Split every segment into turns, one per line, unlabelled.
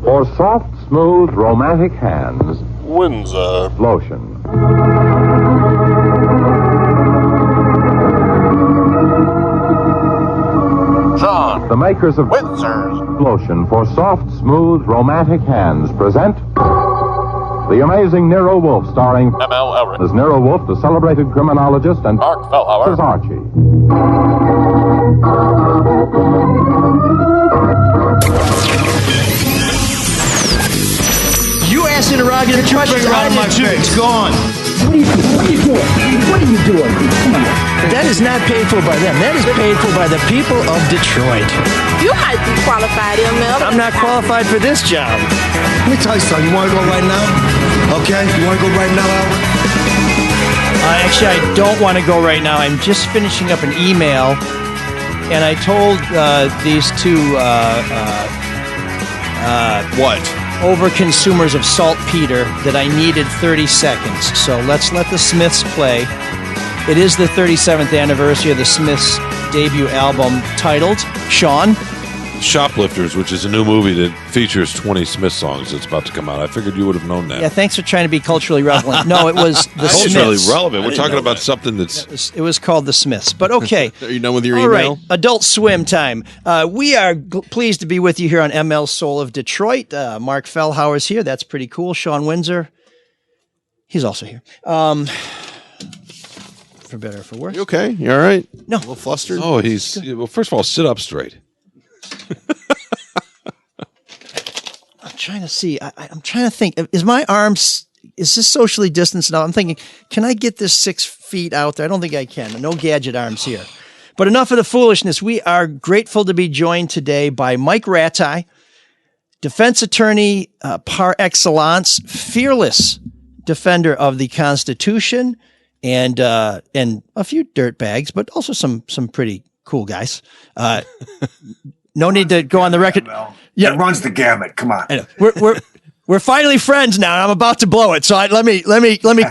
For soft, smooth, romantic hands,
Windsor
lotion.
Sean,
The makers of
Windsor's
lotion for soft, smooth, romantic hands present the amazing Nero Wolfe, starring
M.L. Elric,
as Nero Wolfe, the celebrated criminologist, and
Mark
as
Fellhauer,
Archie.
You asked interrogative questions out of my face. It's gone.
What are you doing? What are you doing? Come on.
That is not paid for by them. That is paid for by the people of Detroit.
You might be qualified, ML.
I'm not qualified for this job.
Let me tell you something. You want to go right now? Okay? You want to go right now, Albert?
Actually, I don't want to go right now. I'm just finishing up an email, and I told these two
What?
over consumers of saltpeter that I needed 30 seconds. So let's let the Smiths play. It is the 37th anniversary of the Smiths' debut album titled Sean.
Shoplifters, which is a new movie that features 20 Smith songs that's about to come out. I figured you would have known that.
Yeah, thanks for trying to be culturally relevant. No, it was the
It's
Smiths.
really relevant. We're talking about something that's...
It was called the Smiths, but okay.
Are you done with your
All
email?
right, Adult Swim time. We are pleased to be with you here on ML Soul of Detroit. Mark Fellhauer is here. That's pretty cool. Sean Windsor, he's also here. For better or for worse.
You okay? You all right?
No.
A little flustered?
Oh, he's... Well, first of all, sit up straight.
I'm trying to see. I'm trying to think. Is my arms... Is this socially distanced now? I'm thinking, can I get this 6 feet out there? I don't think I can. No gadget arms here. But enough of the foolishness. We are grateful to be joined today by Mike Rattay, defense attorney par excellence, fearless defender of the Constitution, and a few dirtbags, but also some pretty cool guys. No need to go on the record.
Yeah, it runs the gamut. Come on.
I know. We're finally friends now, and I'm about to blow it. So let me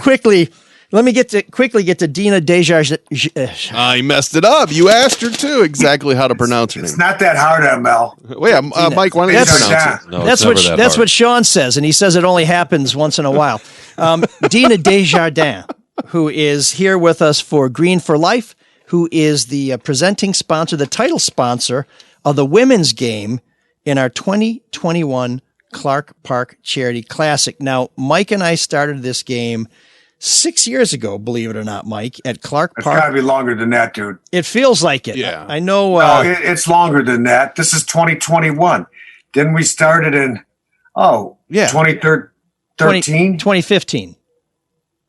quickly get to Dina Desjardins.
I messed it up. You asked her too exactly how to pronounce her
It's
name.
not that hard, ML.
Wait, Mike, why don't you
That's-
pronounce it?
No,
That's
it's never
that's
hard.
what Sean says, and he says it only happens once in a while. Dina Desjardins, who is here with us for Green for Life, who is the presenting sponsor, the title sponsor of the women's game in our 2021 Clark Park Charity Classic. Now, Mike and I started this game 6 years ago, believe it or not, Mike, at Clark
It's
Park.
got to be longer than that, dude.
It feels like it.
Yeah.
I know.
It's longer than that. This is 2021. Didn't we start it in,
Yeah.
2013?
2015.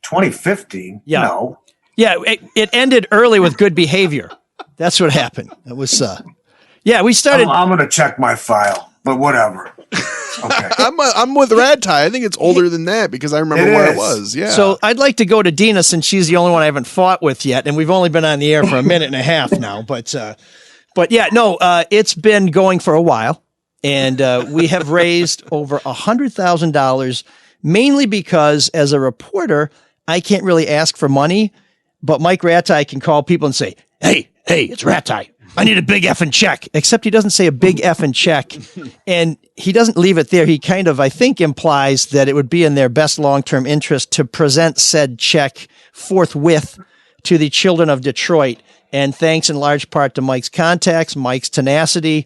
2015?
Yeah.
No.
Yeah, it ended early with good behavior. That's what happened. It was, we started.
I'm going to check my file, but whatever. Okay.
I'm with Radtie. I think it's older than that because I remember
It
where
is.
it was. Yeah.
So I'd like to go to Dina since she's the only one I haven't fought with yet, and we've only been on the air for a minute and a half now. But yeah, no, it's been going for a while, and we have raised over $100,000, mainly because as a reporter, I can't really ask for money, but Mike Rattay can call people and say, "Hey, it's Rattay. I need a big effing check," except he doesn't say a big effing check. And he doesn't leave it there. He kind of, I think, implies that it would be in their best long-term interest to present said check forthwith to the children of Detroit. And thanks in large part to Mike's contacts, Mike's tenacity,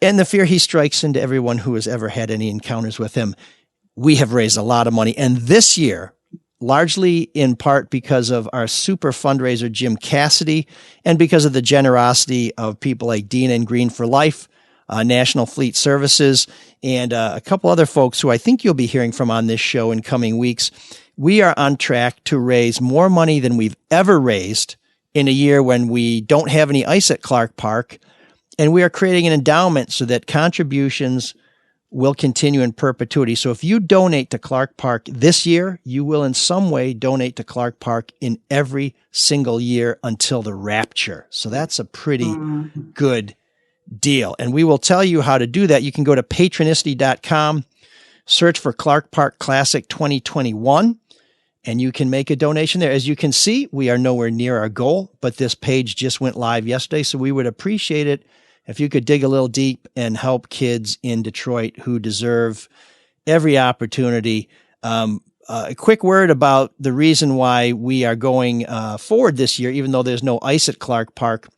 and the fear he strikes into everyone who has ever had any encounters with him. We have raised a lot of money. And this year, largely in part because of our super fundraiser, Jim Cassidy, and because of the generosity of people like Dina and Green for Life, National Fleet Services, and a couple other folks who I think you'll be hearing from on this show in coming weeks. We are on track to raise more money than we've ever raised in a year when we don't have any ice at Clark Park. And we are creating an endowment so that contributions will continue in perpetuity. So if you donate to Clark Park this year, you will in some way donate to Clark Park in every single year until the rapture. So that's a pretty good deal. And we will tell you how to do that. You can go to patronicity.com, search for Clark Park Classic 2021, and you can make a donation there. As you can see, we are nowhere near our goal, but this page just went live yesterday, so we would appreciate it if you could dig a little deep and help kids in Detroit who deserve every opportunity. A quick word about the reason why we are going forward this year, even though there's no ice at Clark Park.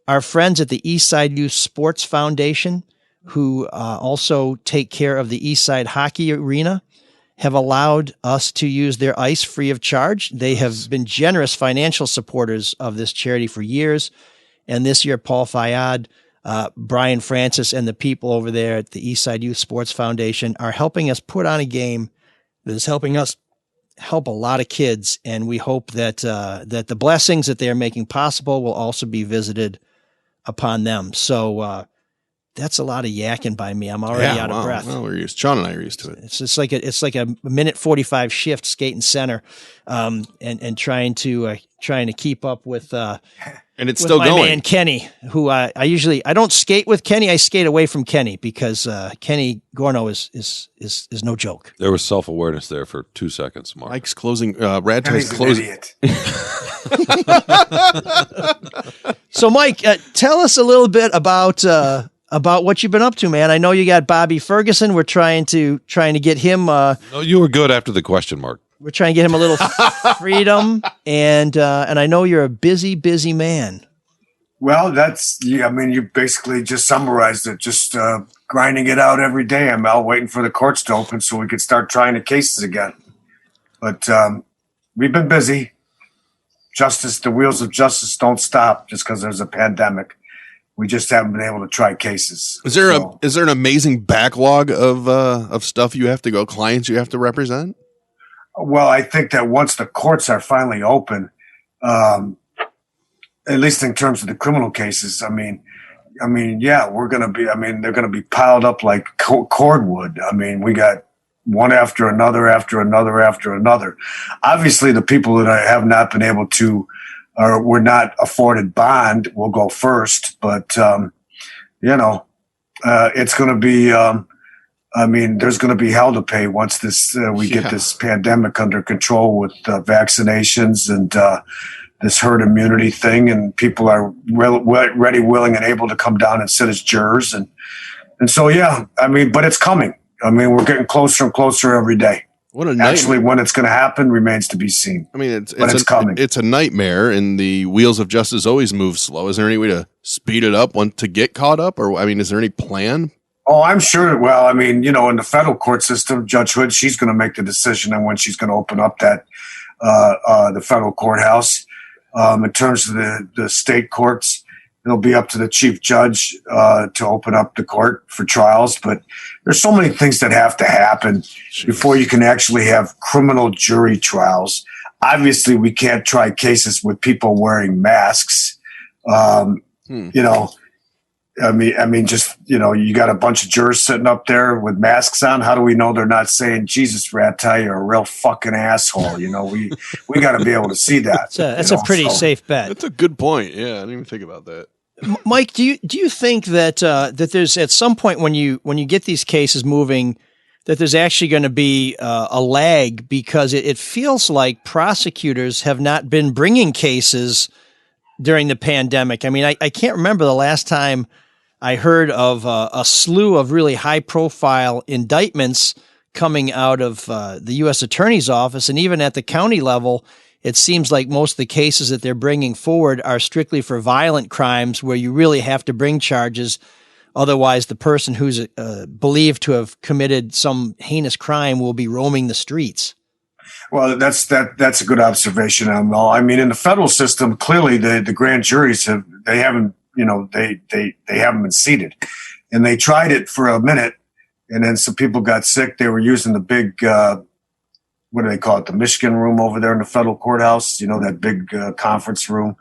Our friends at the Eastside Youth Sports Foundation, who also take care of the Eastside Hockey Arena, have allowed us to use their ice free of charge. They have been generous financial supporters of this charity for years. And this year, Paul Fayad, Brian Francis, and the people over there at the Eastside Youth Sports Foundation are helping us put on a game that is helping us help a lot of kids. And we hope that that the blessings that they are making possible will also be visited upon them. So that's a lot of yakking by me. I'm already out of breath.
Well, Sean and I are used to it.
It's like a minute 45 shift skating center, and trying to keep up with
And it's
with
still
my
going.
man Kenny, who I don't skate with Kenny. I skate away from Kenny because Kenny Gorno is no joke.
There was self-awareness there for 2 seconds, Mark.
Mike's closing. Radtie's
He's an
closing.
idiot.
So, Mike, tell us a little bit about what you've been up to, man. I know you got Bobby Ferguson. We're trying to get him.
No, you were good after the question mark.
We're trying to get him a little freedom, and I know you're a busy man.
Well, you basically just summarized it. Just grinding it out every day, ML, waiting for the courts to open so we could start trying the cases again. But we've been busy. The wheels of justice don't stop just because there's a pandemic. We just haven't been able to try cases.
Is there an amazing backlog of stuff you have to go, clients you have to represent?
Well, I think that once the courts are finally open, at least in terms of the criminal cases, yeah, we're going to be, they're going to be piled up like cordwood. We got one after another. Obviously, the people that have not been able to, or were not afforded bond will go first, but, it's going to be, there's going to be hell to pay once we get this pandemic under control with vaccinations and this herd immunity thing, and people are ready, willing, and able to come down and sit as jurors, and so yeah, but it's coming. We're getting closer and closer every day.
What a nightmare.
Actually, when it's going to happen remains to be seen.
It's
coming.
It's a nightmare, and the wheels of justice always move slow. Is there any way to speed it up to get caught up, or is there any plan?
Oh, I'm sure. Well, in the federal court system, Judge Hood, she's going to make the decision on when she's going to open up that the federal courthouse. In terms of the state courts, it'll be up to the chief judge to open up the court for trials. But there's so many things that have to happen before you can actually have criminal jury trials. Obviously, we can't try cases with people wearing masks. You got a bunch of jurors sitting up there with masks on. How do we know they're not saying, Jesus, Rattay, you're a real fucking asshole? We got to be able to see that.
That's a pretty safe bet.
That's a good point. Yeah, I didn't even think about that.
Mike, do you think that that there's at some point when you get these cases moving, that there's actually going to be a lag, because it feels like prosecutors have not been bringing cases during the pandemic? I can't remember the last time I heard of a slew of really high-profile indictments coming out of the U.S. Attorney's Office, and even at the county level, it seems like most of the cases that they're bringing forward are strictly for violent crimes where you really have to bring charges. Otherwise, the person who's believed to have committed some heinous crime will be roaming the streets.
Well, that's a good observation, Amal. In the federal system, clearly the grand juries haven't been seated, and they tried it for a minute, and then some people got sick. They were using the big, what do they call it? The Michigan room over there in the federal courthouse, that big conference room.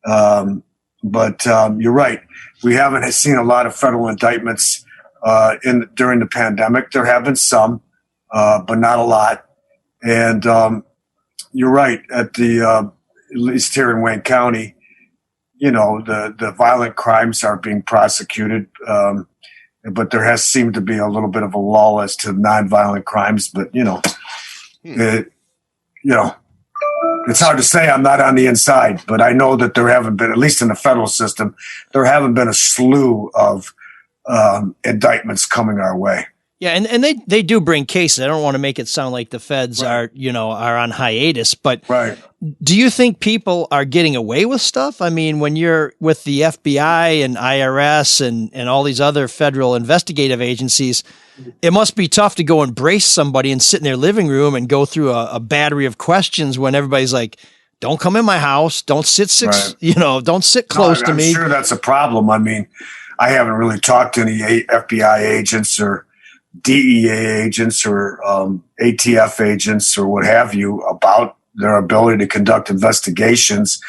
But you're right. We haven't seen a lot of federal indictments during the pandemic. There have been some, but not a lot. And you're right. At least here in Wayne County, the violent crimes are being prosecuted, but there has seemed to be a little bit of a lull as to nonviolent crimes. But It's hard to say. I'm not on the inside, but I know that there haven't been, at least in the federal system, there haven't been a slew of indictments coming our way.
Yeah, and they do bring cases. I don't want to make it sound like the feds are on hiatus, but
Right.
do you think people are getting away with stuff? I mean, when you're with the FBI and IRS and all these other federal investigative agencies, it must be tough to go and brace somebody and sit in their living room and go through a battery of questions when everybody's like, don't come in my house, don't sit don't sit close to me.
I'm sure that's a problem. I mean, I haven't really talked to any FBI agents or DEA agents or ATF agents or what have you about their ability to conduct investigations.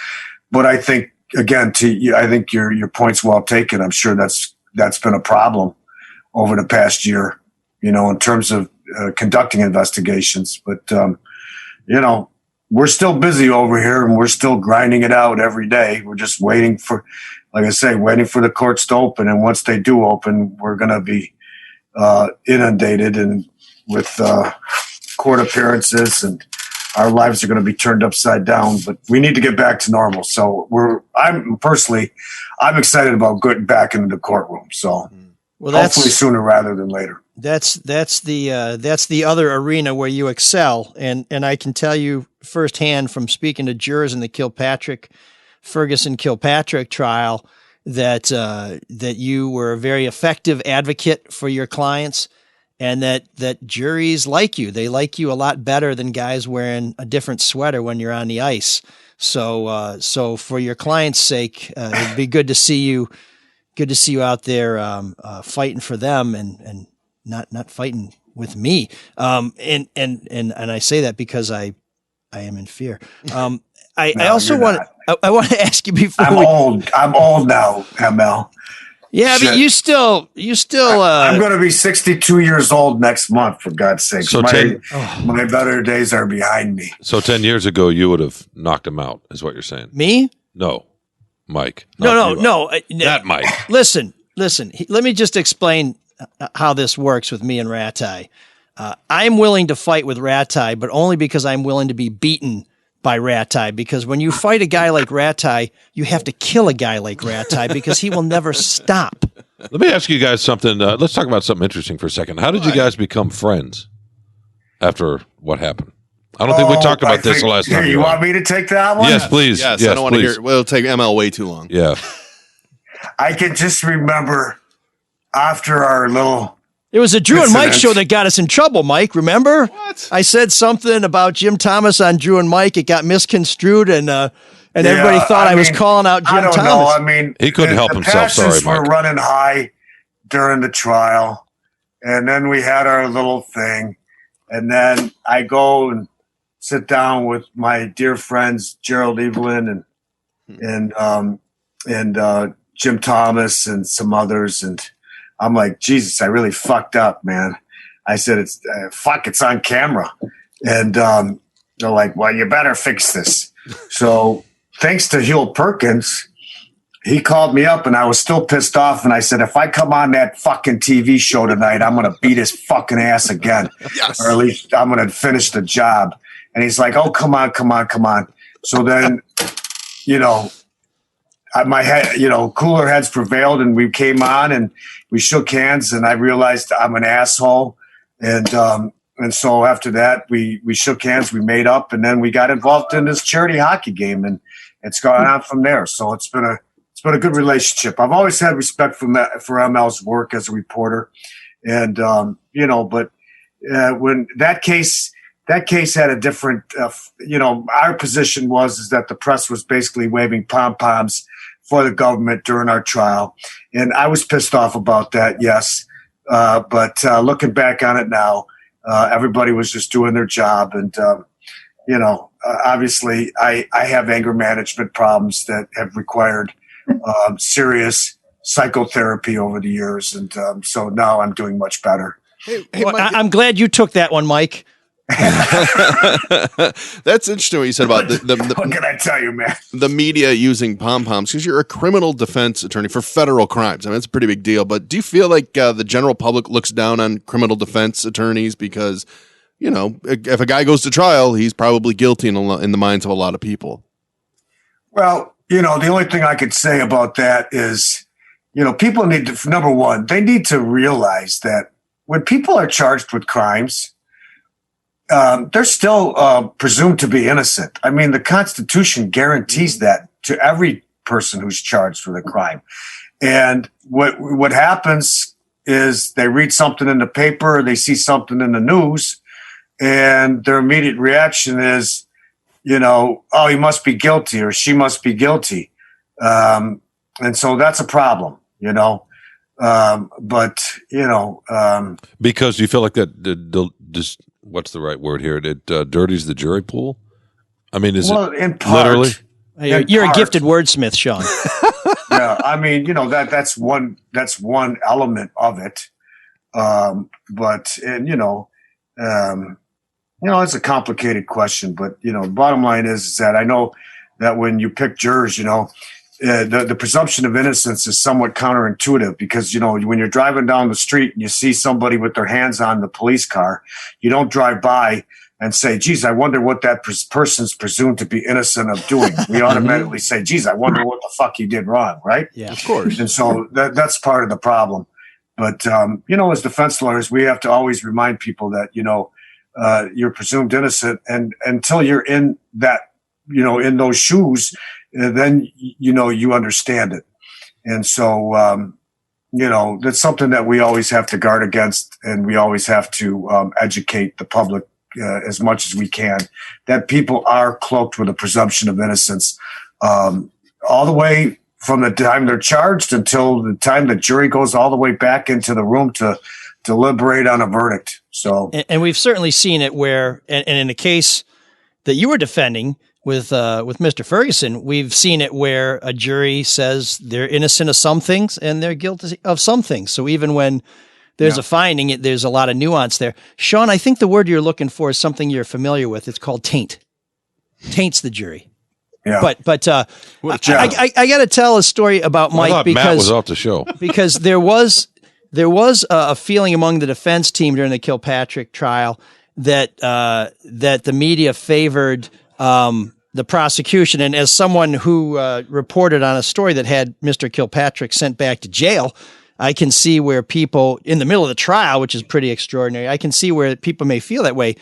But I think, again, I think your point's well taken. I'm sure that's been a problem over the past year, in terms of conducting investigations. But, we're still busy over here and we're still grinding it out every day. We're just waiting for the courts to open. And once they do open, we're going to be inundated and with court appearances, and our lives are going to be turned upside down. But we need to get back to normal. So I'm excited about getting back into the courtroom. So hopefully sooner rather than later.
That's the other arena where you excel, and I can tell you firsthand from speaking to jurors in the Ferguson Kilpatrick trial that you were a very effective advocate for your clients, and that juries like you. They like you a lot better than guys wearing a different sweater when you're on the ice. So for your clients' sake, it'd be good to see you out there fighting for them and not fighting with me. And I say that because I am in fear. I also want to ask you before
I'm old now, ML.
Yeah,
Shit.
but you still.
I'm going to be 62 years old next month, for God's sake.
So
my better days are behind me.
So 10 years ago, you would have knocked him out, is what you're saying?
Me?
No, Mike.
No.
That Mike.
Listen. Let me just explain how this works with me and Ratai. I'm willing to fight with Ratai, but only because I'm willing to be beaten by Ratai, because when you fight a guy like Ratai, you have to kill a guy like Ratai because he will never stop.
Let me ask you guys something. Let's talk about something interesting for a second. How did you guys become friends after what happened? I don't think we talked about this the last time.
You want me to take that one?
Yes, please.
Yes, I don't want to hear it. Well, it'll take ML way too long.
Yeah.
I can just remember after our little...
It was a Drew and Mike show that got us in trouble, Mike. Remember?
What?
I said something about Jim Thomas on Drew and Mike. It got misconstrued, and everybody thought I was calling out Jim Thomas.
I don't know.
He couldn't help himself. Sorry, Mike.
The passions were running high during the trial, and then we had our little thing, and then I go and sit down with my dear friends Gerald Evelyn and Jim Thomas and some others, and I'm like, Jesus, I really fucked up, man. I said, it's on camera. And they're like, well, you better fix this. So thanks to Hewlett Perkins, he called me up and I was still pissed off. And I said, if I come on that fucking TV show tonight, I'm going to beat his fucking ass again. Yes. Or at least I'm going to finish the job. And he's like, oh, come on. So then, my head, cooler heads prevailed, and we came on and we shook hands, and I realized I'm an asshole. And so after that, we shook hands, we made up, and then we got involved in this charity hockey game, and it's gone on from there. So it's been a good relationship. I've always had respect for ML's work as a reporter. And, but when that case had a different, our position was that the press was basically waving pom-poms for the government during our trial. And I was pissed off about that, yes. But looking back on it now, everybody was just doing their job. And, obviously I have anger management problems that have required serious psychotherapy over the years. And so now I'm doing much better.
Hey,
well,
Mike,
I'm glad you took that one, Mike.
That's interesting what you said about the
what can I tell you, man?
The media using pom-poms, because you're a criminal defense attorney for federal crimes. I mean, it's a pretty big deal. But do you feel like the general public looks down on criminal defense attorneys because you know, if a guy goes to trial, he's probably guilty in the minds of a lot of people.
Well, you know, the only thing I could say about that is, you know, people need to, number one, they need to realize that when people are charged with crimes, they're still presumed to be innocent. I mean, the Constitution guarantees that to every person who's charged with a crime. And what happens is they read something in the paper, they see something in the news, and their immediate reaction is, you know, oh, he must be guilty or she must be guilty. And so that's a problem, you know. But, you know.
Because you feel like that, what's the right word here? It dirties the jury pool? I mean, is it
in part,
literally?
You're a gifted wordsmith, Sean.
Yeah, I mean, you know, that's one element of it. But, and, you know, it's a complicated question, but, you know, the bottom line is that I know that when you pick jurors, you know, the presumption of innocence is somewhat counterintuitive because, you know, when you're driving down the street and you see somebody with their hands on the police car, you don't drive by and say, geez, I wonder what that person's presumed to be innocent of doing. We automatically say, geez, I wonder what the fuck he did wrong, right?
Yeah,
Of course.
And so that's part of the problem. But, you know, as defense lawyers, we have to always remind people that, you know, you're presumed innocent. And until you're in that, you know, in those shoes, then, you know, you understand it. And so, you know, that's something that we always have to guard against. And we always have to educate the public as much as we can that people are cloaked with a presumption of innocence all the way from the time they're charged until the time the jury goes all the way back into the room to deliberate on a verdict. So,
and we've certainly seen it where, and in the case that you were defending with Mr. Ferguson, we've seen it where a jury says they're innocent of some things and they're guilty of some things. So even when there's a finding, there's a lot of nuance there. Sean, I think the word you're looking for is something you're familiar with. It's called taint. Taints the jury.
yeah.
But I got to tell a story about
I
Mike
thought
because
Matt was off the show.
because there was a feeling among the defense team during the Kilpatrick trial that the media favored the prosecution. And as someone who reported on a story that had Mr. Kilpatrick sent back to jail, I can see where people in the middle of the trial, which is pretty extraordinary, I can see where people may feel that way.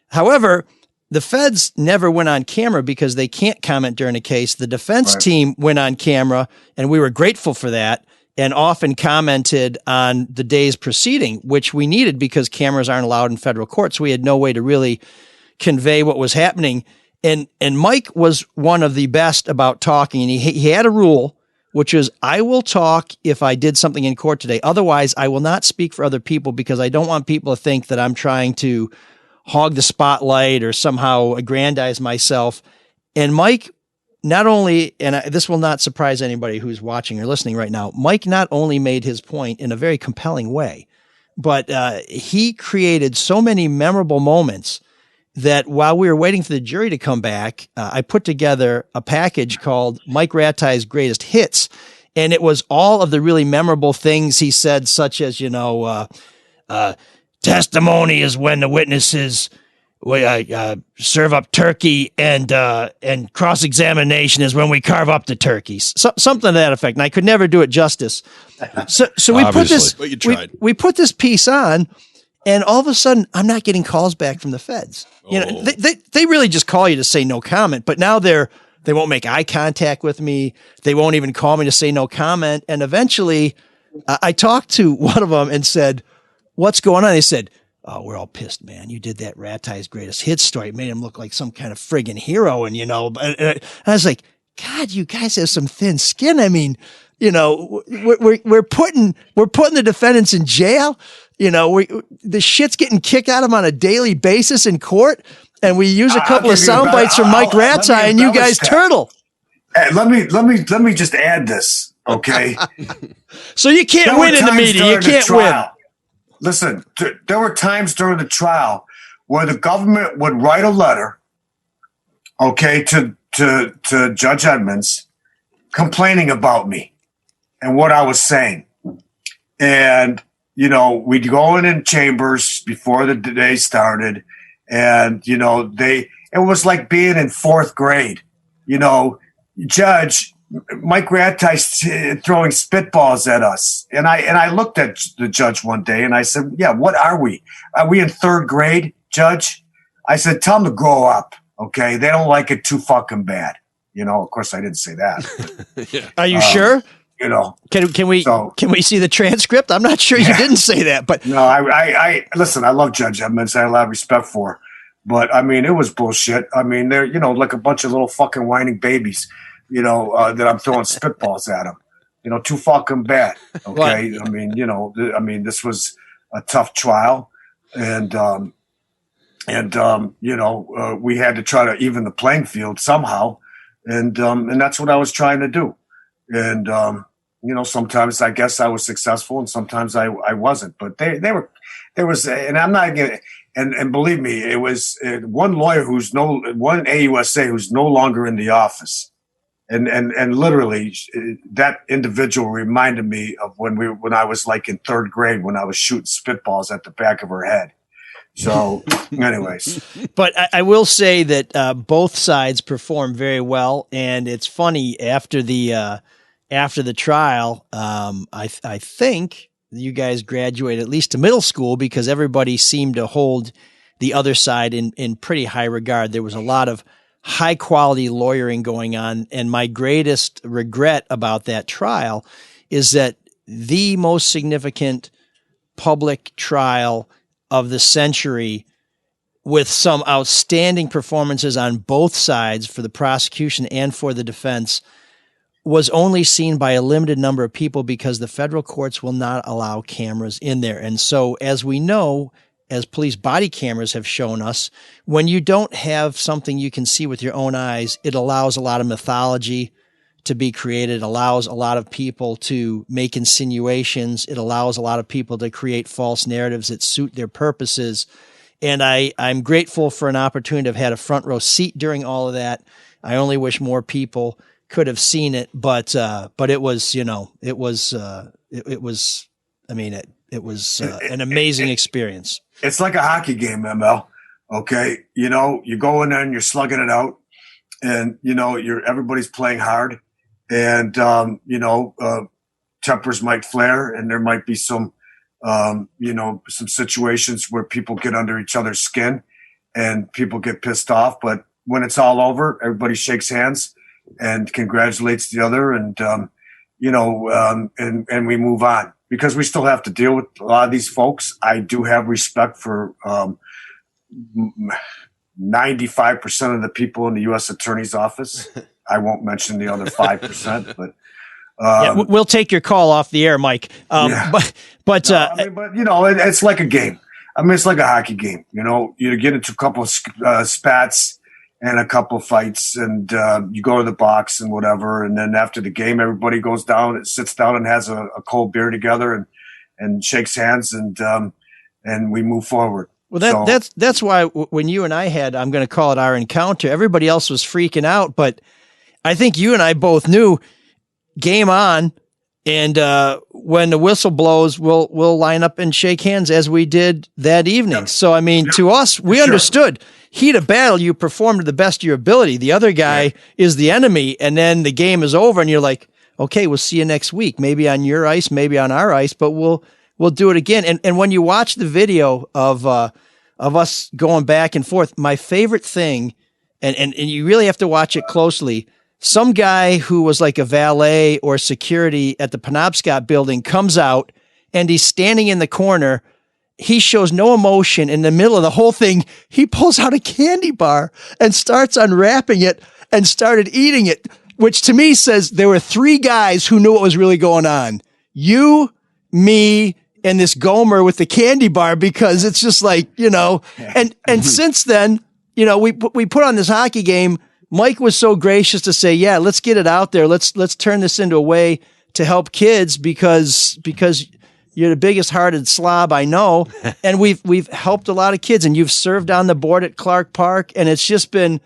However, the feds never went on camera because they can't comment during a case. The defense team went on camera, and we were grateful for that, and often commented on the day's proceeding, which we needed because cameras aren't allowed in federal court. So we had no way to really convey what was happening. And Mike was one of the best about talking. And he had a rule, which is, I will talk if I did something in court today. Otherwise, I will not speak for other people because I don't want people to think that I'm trying to hog the spotlight or somehow aggrandize myself. And Mike not only, and this will not surprise anybody who's watching or listening right now, Mike not only made his point in a very compelling way, but he created so many memorable moments that while we were waiting for the jury to come back, I put together a package called Mike Rattai's Greatest Hits. And it was all of the really memorable things he said, such as, you know, testimony is when the witnesses serve up turkey, and cross-examination is when we carve up the turkeys. Something to that effect. And I could never do it justice. So we put this,
But you tried.
we put this piece on, and all of a sudden I'm not getting calls back from the feds. You know, they really just call you to say no comment, but now they won't make eye contact with me. They won't even call me to say no comment. And eventually I talked to one of them and said, what's going on? They said, oh, we're all pissed, man. You did that Rattai's Greatest Hits story. It made him look like some kind of friggin' hero. And, you know, and I was like, God, you guys have some thin skin. I mean, you know, we're putting the defendants in jail. You know, the shit's getting kicked out of them on a daily basis in court. And we use a couple of sound bites from Mike Rattai, and you guys turtle.
Hey, let me just add this. Okay.
So you can't win in the media. You can't win.
Listen, there were times during the trial where the government would write a letter, okay, to Judge Edmonds complaining about me and what I was saying. And, you know, we'd go in chambers before the day started, And, it was like being in fourth grade, Judge, Mike Rantai throwing spitballs at us. And I looked at the judge one day and I said, yeah, what are we? Are we in third grade, Judge? I said, tell them to grow up. Okay. They don't like it too fucking bad. Of course I didn't say that.
Yeah. Are you sure? Can we see the transcript? I'm not sure you didn't say that, but
no, I listen, I love Judge Edmonds. I have a lot of respect for her, but I mean, it was bullshit. I mean, they're, like a bunch of little fucking whining babies, that I'm throwing spitballs at them, too fucking bad. Okay. What? I mean, this was a tough trial and we had to try to even the playing field somehow. And that's what I was trying to do. And, sometimes I guess I was successful and sometimes I wasn't, but there was, and I'm not going to, and believe me, it was one lawyer one AUSA who's no longer in the office. And literally that individual reminded me of when I was like in third grade, when I was shooting spitballs at the back of her head. So anyways,
but I will say that both sides performed very well. And it's funny after the trial, I think you guys graduated at least to middle school because everybody seemed to hold the other side in pretty high regard. There was a lot of high quality lawyering going on. And my greatest regret about that trial is that the most significant public trial of the century, with some outstanding performances on both sides for the prosecution and for the defense, was only seen by a limited number of people because the federal courts will not allow cameras in there. And so, as we know, as police body cameras have shown us, when you don't have something you can see with your own eyes, it allows a lot of mythology to be created, allows a lot of people to make insinuations. It allows a lot of people to create false narratives that suit their purposes. And I'm grateful for an opportunity to have had a front row seat during all of that. I only wish more people could have seen it, but it was, it was an amazing experience.
It's like a hockey game, ML. Okay. You go in there and you're slugging it out and, everybody's playing hard. And, tempers might flare and there might be some situations where people get under each other's skin and people get pissed off. But when it's all over, everybody shakes hands and congratulates the other. And, and we move on because we still have to deal with a lot of these folks. I do have respect for, 95% of the people in the U.S. Attorney's Office. I won't mention the other 5%, but
we'll take your call off the air, Mike.
It's like a game. I mean, it's like a hockey game. You get into a couple of spats and a couple of fights, and you go to the box and whatever, and then after the game, everybody goes down, sits down, and has a cold beer together, and shakes hands, and we move forward.
Well, that's why when you and I had, I'm going to call it our encounter, everybody else was freaking out, but I think you and I both knew game on. And when the whistle blows, we'll line up and shake hands as we did that evening. Yep. So, I mean, to us, we understood heat of battle, you perform to the best of your ability. The other guy is the enemy. And then the game is over and you're like, okay, we'll see you next week. Maybe on your ice, maybe on our ice, but we'll do it again. And when you watch the video of us going back and forth, my favorite thing, and you really have to watch it closely, some guy who was like a valet or security at the Penobscot building comes out and he's standing in the corner. He shows no emotion. In the middle of the whole thing, he pulls out a candy bar and starts unwrapping it and started eating it, which to me says there were three guys who knew what was really going on. You, me, and this Gomer with the candy bar, because it's just like, and since then, we put on this hockey game. Mike was so gracious to say, yeah, let's get it out there. Let's turn this into a way to help kids because you're the biggest hearted slob I know. And we've helped a lot of kids, and you've served on the board at Clark Park, and it's just been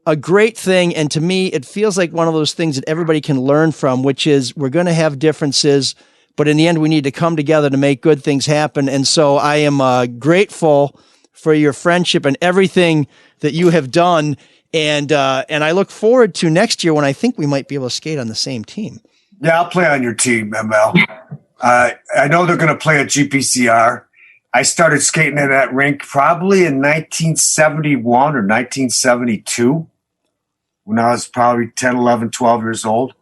a great thing. And to me, it feels like one of those things that everybody can learn from, which is we're going to have differences, but in the end, we need to come together to make good things happen. And so I am grateful for your friendship and everything that you have done. And I look forward to next year when I think we might be able to skate on the same team.
Yeah, I'll play on your team, ML. I know they're going to play at GPCR. I started skating at that rink probably in 1971 or 1972 when I was probably 10, 11, 12 years old.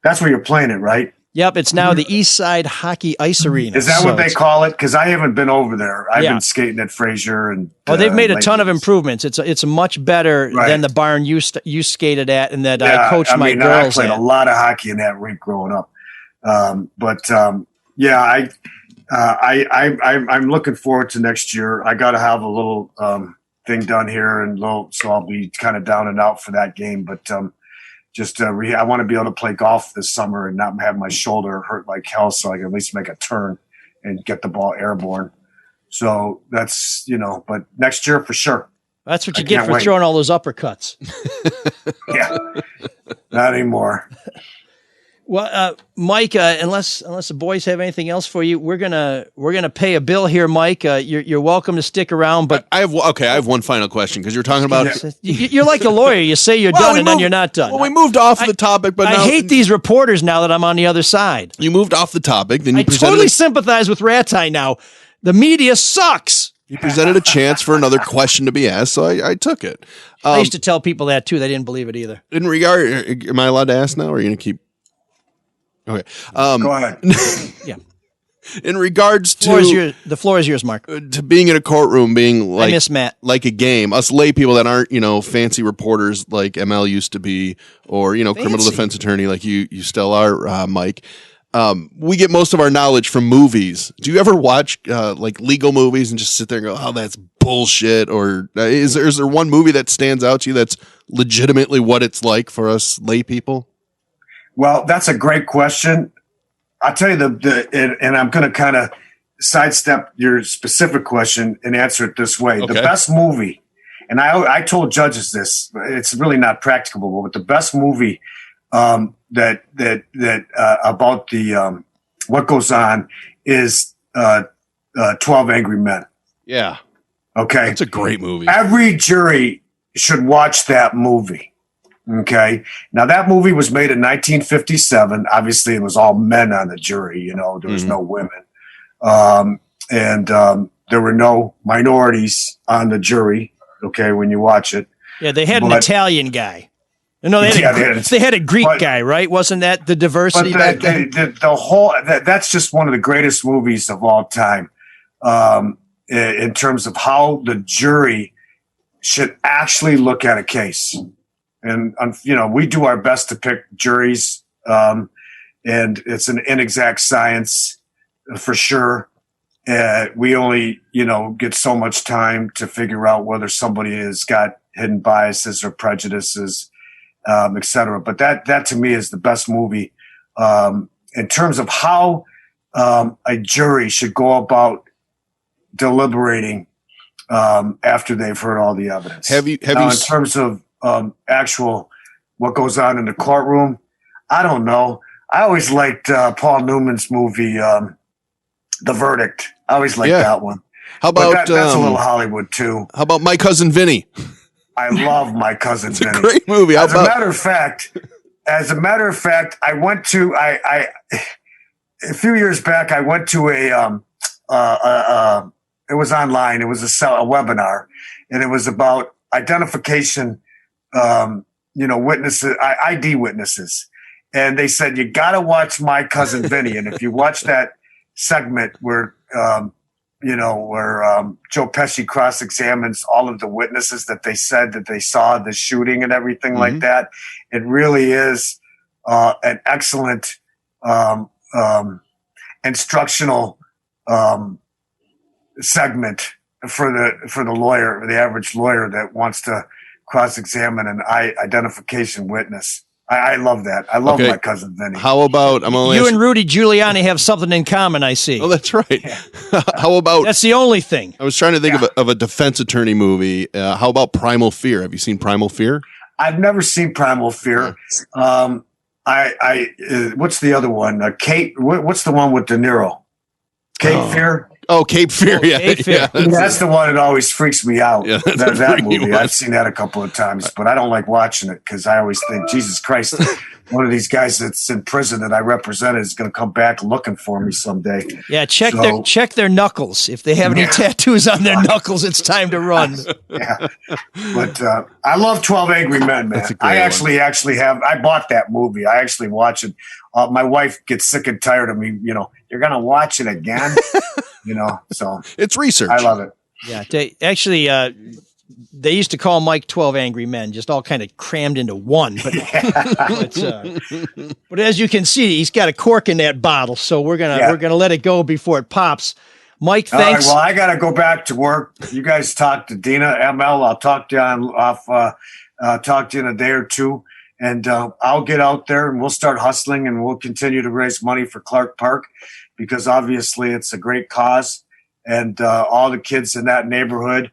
That's where you're playing it, right?
Yep, it's now the East Side Hockey Ice Arena.
Is that
So
what they
it's-
call it? Because I haven't been over there. I've
Yeah.
been skating at Fraser. And
Oh, they've made a ton of
Lakers.
improvements. It's much better
Right.
than the barn you skated at and that
Yeah,
I coached my
I
girls
played
at.
a lot of hockey in that rink growing up. Yeah, I'm looking forward to next year. I got to have a little thing done here, so I'll be kind of down and out for that game. But I want to be able to play golf this summer and not have my shoulder hurt like hell, so I can at least make a turn and get the ball airborne. So that's but next year for sure.
That's what you
I
get
can't
for
wait.
throwing all those uppercuts.
Yeah, not anymore.
Well, Mike, unless the boys have anything else for you, we're gonna pay a bill here, Mike. You're welcome to stick around, but
I have one final question because you're talking about.
you're like a lawyer. You say you're done, and then you're not done.
Well, we moved off the topic, but
I
now
hate these reporters now that I'm on the other side.
you moved off the topic. Then you
I
presented
totally sympathize with Ratai now. The media sucks.
you presented a chance for another question to be asked, so I took it.
I used to tell people that too. They didn't believe it either.
In regard, am I allowed to ask now, or are you going to keep? Okay.
Go ahead.
Yeah.
In regards
The floor is yours, Mark.
to being in a courtroom, being
I miss Matt.
like a game, us lay people that aren't, fancy reporters like ML used to be, or, criminal
Fancy.
defense attorney like you still are, Mike. We get most of our knowledge from movies. Do you ever watch like legal movies and just sit there and go, "Oh, that's bullshit"? Or is there one movie that stands out to you that's legitimately what it's like for us lay people?
Well, that's a great question. I'll tell you and I'm going to kind of sidestep your specific question and answer it this way.
Okay.
The best movie, and I told judges this, it's really not practicable, but the best movie that about the what goes on is 12 Angry Men.
Yeah.
Okay.
It's a great movie.
Every jury should watch that movie. Okay. Now that movie was made in 1957. Obviously, it was all men on the jury. There was no women, and there were no minorities on the jury. Okay, when you watch it,
Yeah, they had an
But-
Italian guy. No, they had a Greek guy, right? Wasn't that the diversity back then?
the whole that's just one of the greatest movies of all time, in terms of how the jury should actually look at a case. And, we do our best to pick juries, and it's an inexact science for sure. We only, get so much time to figure out whether somebody has got hidden biases or prejudices, et cetera. But that to me is the best movie, in terms of how, a jury should go about deliberating, after they've heard all the evidence. In terms of, actual what goes on in the courtroom, I don't know. I always liked Paul Newman's movie, The Verdict. I always liked that one.
How about
that's a little Hollywood too.
How about My Cousin Vinny?
I love My Cousin Vinny.
Great movie.
As a matter of fact, I went to a few years back. I went to it was online. It was a webinar, and it was about identification. Witnesses, ID witnesses. And they said, you got to watch My Cousin Vinny. And if you watch that segment where Joe Pesci cross-examines all of the witnesses that they said that they saw the shooting and everything like that, it really is an excellent instructional segment for the lawyer, for the average lawyer that wants to cross-examine an identification witness. I love that. I love My Cousin Vinny.
How about
you and Rudy Giuliani have something in common, I see.
Oh, that's right. Yeah. How about
that's the only thing.
I was trying to think of a defense attorney movie. How about Primal Fear? Have you seen Primal Fear?
I've never seen Primal Fear. What's the other one? Kate. What's the one with De Niro? Cape Fear.
Cape Fear.
Oh,
Yeah,
Cape Fear.
yeah,
That's the one that always freaks me out.
Yeah, that's a
that
freaky
movie.
one.
I've seen that a couple of times, but I don't like watching it because I always think, Jesus Christ, one of these guys that's in prison that I represented is going to come back looking for me someday.
Yeah, check their knuckles. If they have any tattoos on their knuckles, it's time to run.
Yeah, but I love 12 Angry Men, man. I actually have. I bought that movie. I actually watch it. My wife gets sick and tired of me. You're gonna watch it again. So
it's research.
I love it.
Yeah, they actually they used to call Mike 12 Angry Men, just all kind of crammed into one. But as you can see, he's got a cork in that bottle, so we're gonna let it go before it pops. Mike, thanks.
All right, well, I gotta go back to work. You guys talk to Dina, ML. I'll talk to you talk to you in a day or two, and I'll get out there and we'll start hustling and we'll continue to raise money for Clark Park because obviously it's a great cause, and all the kids in that neighborhood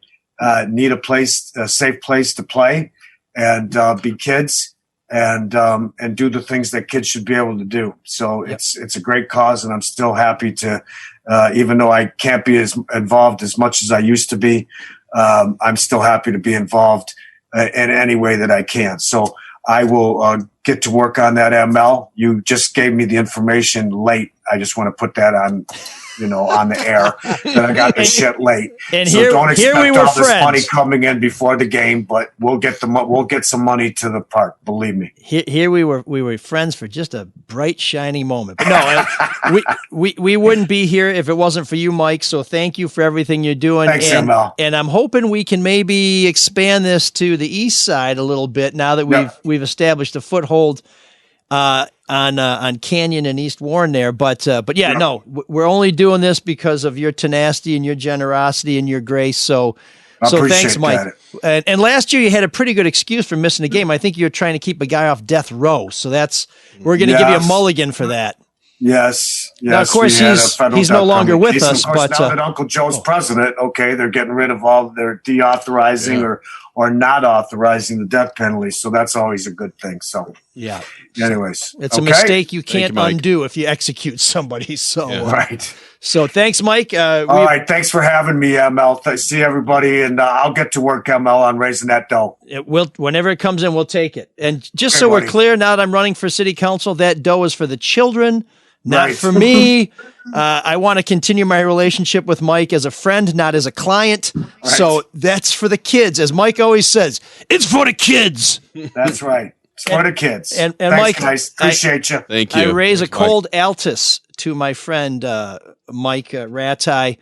need a safe place to play and be kids and do the things that kids should be able to do. So it's a great cause, and I'm still happy to, even though I can't be as involved as much as I used to be, I'm still happy to be involved in any way that I can. So I will get to work on that, ML. You just gave me the information late. I just want to put that on, on the air that I got the shit late.
And
so
here,
don't expect
here we were
all this
friends.
money coming in before the game, but we'll get some money to the park. Believe me.
Here we were friends for just a bright, shiny moment. But no, we wouldn't be here if it wasn't for you, Mike. So thank you for everything you're doing.
Thanks, ML.
And I'm hoping we can maybe expand this to the east side a little bit now that we've established a foothold on Canyon and East Warren there. But yeah, no, we're only doing this because of your tenacity and your generosity and your grace. So thanks, Mike. And last year you had a pretty good excuse for missing the game. I think you were trying to keep a guy off death row. So we're going to give you a mulligan for that.
Yes.
Now, of course, he's no longer with us.
Of course,
but
now that Uncle Joe's president, they're getting rid of all, they're deauthorizing or not authorizing the death penalty. So that's always a good thing. So
yeah.
Anyways,
it's a mistake you can't undo if you execute somebody. So
right.
So thanks, Mike.
All right. Thanks for having me, ML. See everybody, and I'll get to work, ML, on raising that dough.
Whenever it comes in, we'll take it. And just so we're clear, now that I'm running for city council, that dough is for the children. Not for me. I want to continue my relationship with Mike as a friend, not as a client. Right. So that's for the kids. As Mike always says, it's for the kids.
That's right. It's for the kids.
And
thanks,
Mike,
guys. Appreciate you.
Thank you.
I raise a cold Altus to my friend Mike Ratai.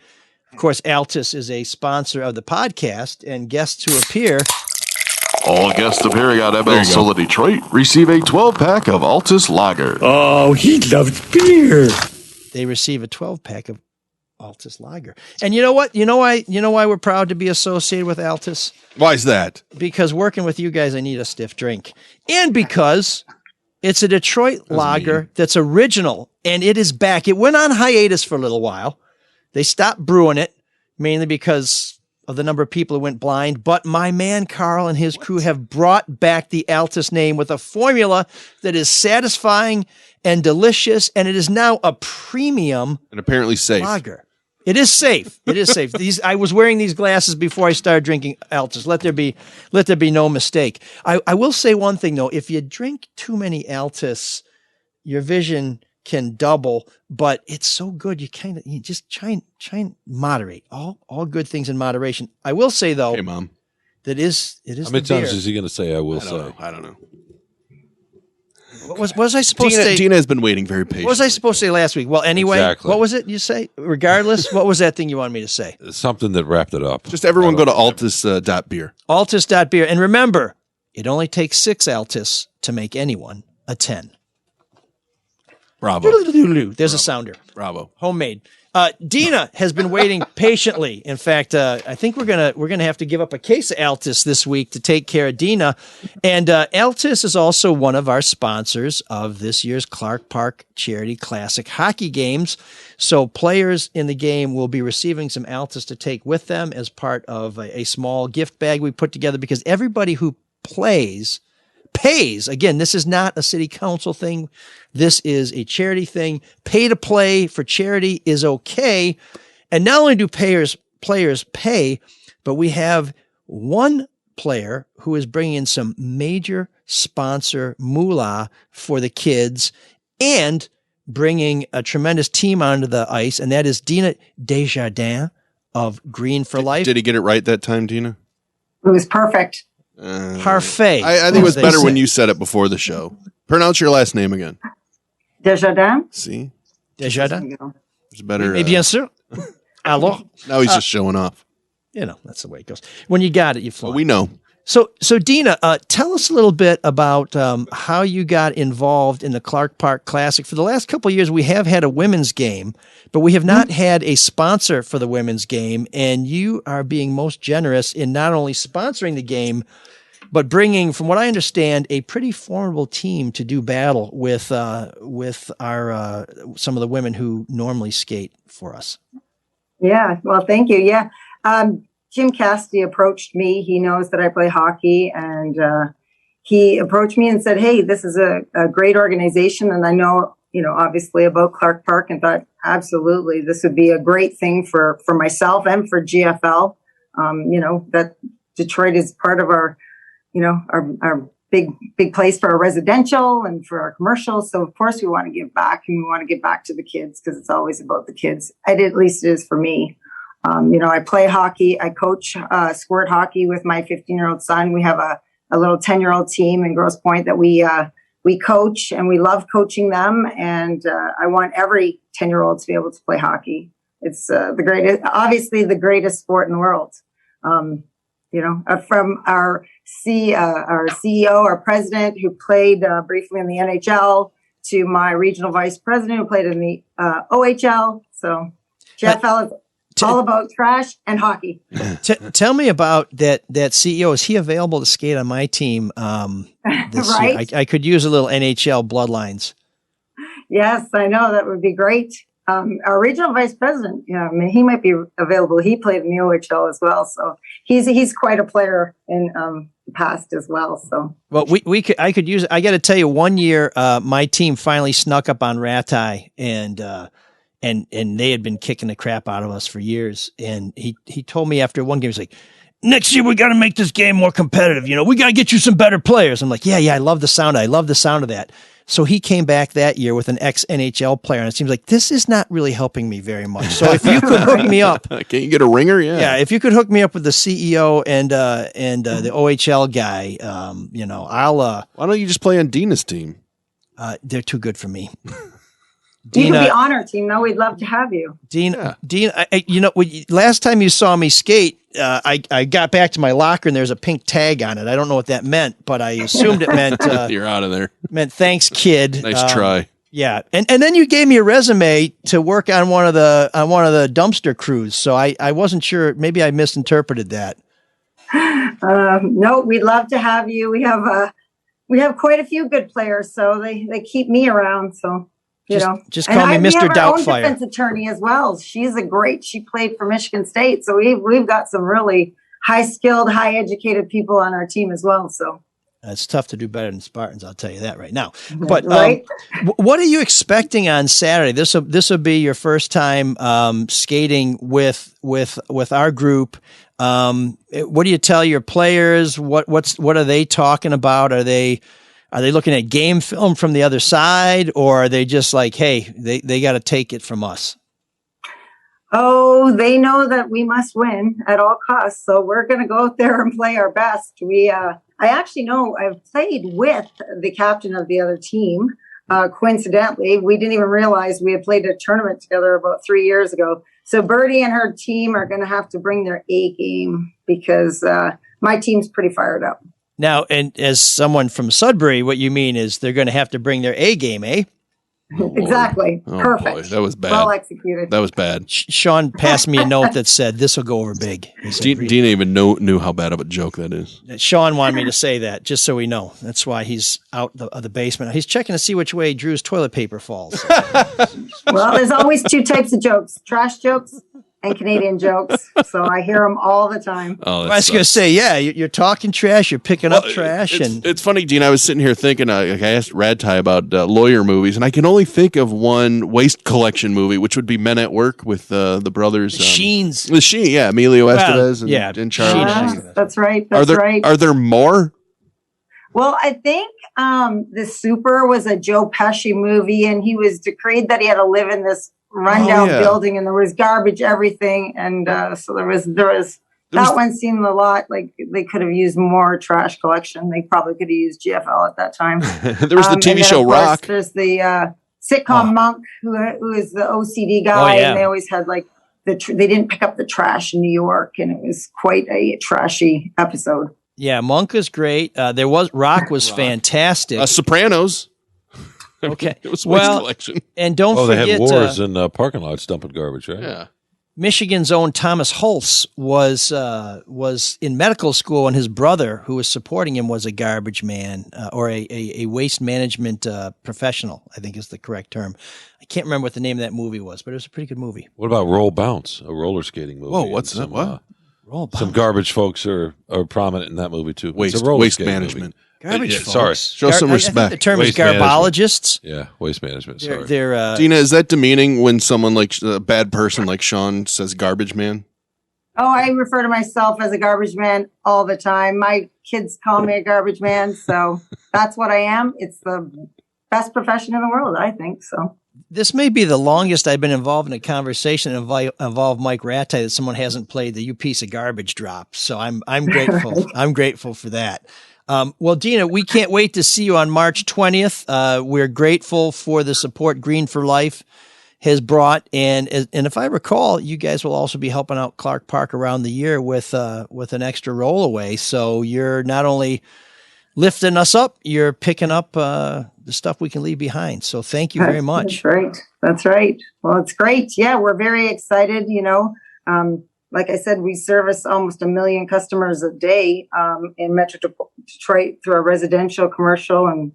Of course, Altus is a sponsor of the podcast, and guests who appear.
All guests appearing on ML Sola Detroit receive a 12-pack of Altus Lager.
Oh, he loves beer.
They receive a 12-pack of Altus Lager. And you know what? You know why we're proud to be associated with Altus?
Why is that?
Because working with you guys, I need a stiff drink. And because it's a Detroit lager that's original, and it is back. It went on hiatus for a little while. They stopped brewing it, mainly because of the number of people who went blind, but my man Carl and his crew have brought back the Altus name with a formula that is satisfying and delicious, and it is now a premium
and apparently safe
lager. It is safe. It is safe. I was wearing these glasses before I started drinking Altus. Let there be no mistake. I will say one thing though: if you drink too many Altus, your vision can double, but it's so good. You just try and moderate all good things in moderation. I will say though,
hey mom,
that it is.
How many times is he going to say I will say?
I don't know.
What was I supposed to say?
Tina has been waiting very patiently.
What was I supposed to say last week? Well, anyway,
exactly.
What was it you say? Regardless, what was that thing you wanted me to say?
Something that wrapped it up.
Just everyone go to altus.beer.
Altus.beer. And remember, it only takes 6 Altus to make anyone a 10.
Bravo.
There's a sounder.
Bravo.
Homemade. Dina has been waiting patiently. In fact, I think we're gonna have to give up a case of Altus this week to take care of Dina. And Altus is also one of our sponsors of this year's Clark Park Charity Classic Hockey Games. So players in the game will be receiving some Altus to take with them as part of a small gift bag we put together, because everybody who pays. Again, this is not a city council thing. This is a charity thing. Pay to play for charity is okay. And not only do players pay, but we have one player who is bringing in some major sponsor moolah for the kids and bringing a tremendous team onto the ice, and that is Dina Desjardins of Green for Life.
Did he get it right that time, Dina?
It was perfect.
Parfait.
I think it was better when you said it before the show. Pronounce your last name again.
Desjardins.
See?
Desjardins.
It's better.
Mais bien sûr. Alors.
Now he's just showing off.
You know, that's the way it goes. When you got it, you fly.
Well, we know.
So Dina, tell us a little bit about how you got involved in the Clark Park Classic. For the last couple of years, we have had a women's game, but we have not had a sponsor for the women's game, and you are being most generous in not only sponsoring the game, but bringing, from what I understand, a pretty formidable team to do battle with our some of the women who normally skate for us.
Yeah, well, thank you. Yeah. Jim Cassidy approached me. He knows that I play hockey, and he approached me and said, hey, this is a great organization. And I know, obviously about Clark Park, and thought, absolutely, this would be a great thing for myself and for GFL. That Detroit is part of our big place for our residential and for our commercials. So of course we want to give back, and we want to give back to the kids because it's always about the kids. At least it is for me. I play hockey. I coach squirt hockey with my 15-year-old son. We have a little 10-year-old team in Grosse Pointe that we coach, and we love coaching them. And I want every 10-year-old to be able to play hockey. It's the greatest sport in the world. From our CEO, our president, who played briefly in the NHL, to my regional vice president, who played in the OHL. So GFL is all about trash and hockey.
Tell me about that CEO. Is he available to skate on my team this year? I could use a little NHL bloodlines.
Yes, I know. That would be great. Our regional vice president, he might be available. He played in the OHL as well. So he's quite a player in the past as well. So,
well, I could use it. I got to tell you, one year, my team finally snuck up on Rattay, and they had been kicking the crap out of us for years. And he told me after one game, he's like, next year we got to make this game more competitive. We got to get you some better players. I'm like, yeah, I love the sound. I love the sound of that. So he came back that year with an ex-NHL player, and it seems like this is not really helping me very much. So if you could hook me up.
Can't you get a ringer? Yeah.
Yeah, if you could hook me up with the CEO and the OHL guy, I'll.
Why don't you just play on Dina's team?
They're too good for me.
You could be on our team, though. We'd love to have you.
Dina, last time you saw me skate, I got back to my locker and there's a pink tag on it. I don't know what that meant, but I assumed it meant
you're out of there.
Meant thanks, kid.
Nice try.
Yeah, and then you gave me a resume to work on one of the dumpster crews. So I wasn't sure. Maybe I misinterpreted that.
No, we'd love to have you. We have quite a few good players, so they keep me around. So.
Just call me Mr. Doubtfire. We have our own
defense attorney as well. She played for Michigan State. So we've got some really high-skilled, high-educated people on our team as well. So
it's tough to do better than Spartans, I'll tell you that right now. But right? What are you expecting on Saturday? This will be your first time skating with our group. What do you tell your players? What are they talking about? Are they looking at game film from the other side, or are they just like, hey, they got to take it from us?
Oh, they know that we must win at all costs. So we're going to go out there and play our best. I actually know I've played with the captain of the other team. Coincidentally, we didn't even realize we had played a tournament together about 3 years ago. So Birdie and her team are going to have to bring their A game because my team's pretty fired up.
Now, and as someone from Sudbury, what you mean is they're going to have to bring their A game, eh?
Exactly.
Oh,
Perfect.
Boy. That was bad.
Well executed.
That was bad.
Sean passed me a note that said, this will go over big.
Dina even knew how bad of a joke that is.
Sean wanted me to say that, just so we know. That's why he's out of the basement. He's checking to see which way Drew's toilet paper falls.
Well, there's always two types of jokes. Trash jokes and Canadian jokes. So I hear them all the time.
Oh,
I was going to say, yeah, you're talking trash, you're picking up trash.
It's funny, Dean. I was sitting here thinking, like I asked Radtai about lawyer movies, and I can only think of one waste collection movie, which would be Men at Work with the brothers.
Sheens.
The Sheen, yeah. Emilio Estevez and Charlie Sheen.
That's right.
Are there more?
Well, I think The Super was a Joe Pesci movie, and he was decreed that he had to live in this rundown building, and there was garbage, everything, and so there was that one seemed a lot like they could have used more trash collection. They probably could have used GFL at that time.
There was the TV show Rock.
There's the sitcom Monk, who is the OCD guy, and they always had like they didn't pick up the trash in New York, and it was quite a trashy episode.
Yeah, Monk was great. Rock was fantastic.
Sopranos.
Okay.
It was waste collection.
And don't forget...
they had wars in parking lots dumping garbage, right?
Yeah.
Michigan's own Thomas Holtz was in medical school, and his brother, who was supporting him, was a garbage man or a waste management professional, I think is the correct term. I can't remember what the name of that movie was, but it was a pretty good movie.
What about Roll Bounce, a roller skating movie?
Whoa, what's that? What?
Some garbage folks are prominent in that movie too.
Waste management.
Garbage folks.
Sorry.
Show some respect.
I think the term
Waste
is garbologists.
Yeah, waste management. Sorry.
They're
Dina, is that demeaning when someone like a bad person like Sean says garbage man?
Oh, I refer to myself as a garbage man all the time. My kids call me a garbage man, so that's what I am. It's the best profession in the world, I think. So
this may be the longest I've been involved in a conversation that involved Mike Rattay that someone hasn't played the "You Piece of Garbage" drop. So I'm grateful. I'm grateful for that. Well, Dina, we can't wait to see you on March 20th. We're grateful for the support Green for Life has brought, and if I recall, you guys will also be helping out Clark Park around the year with an extra rollaway. So you're not only lifting us up, you're picking up the stuff we can leave behind. So thank you very much.
That's right. Well, it's great. Yeah, we're very excited. Like I said, we service almost 1 million customers a day in Metro Detroit through our residential, commercial, and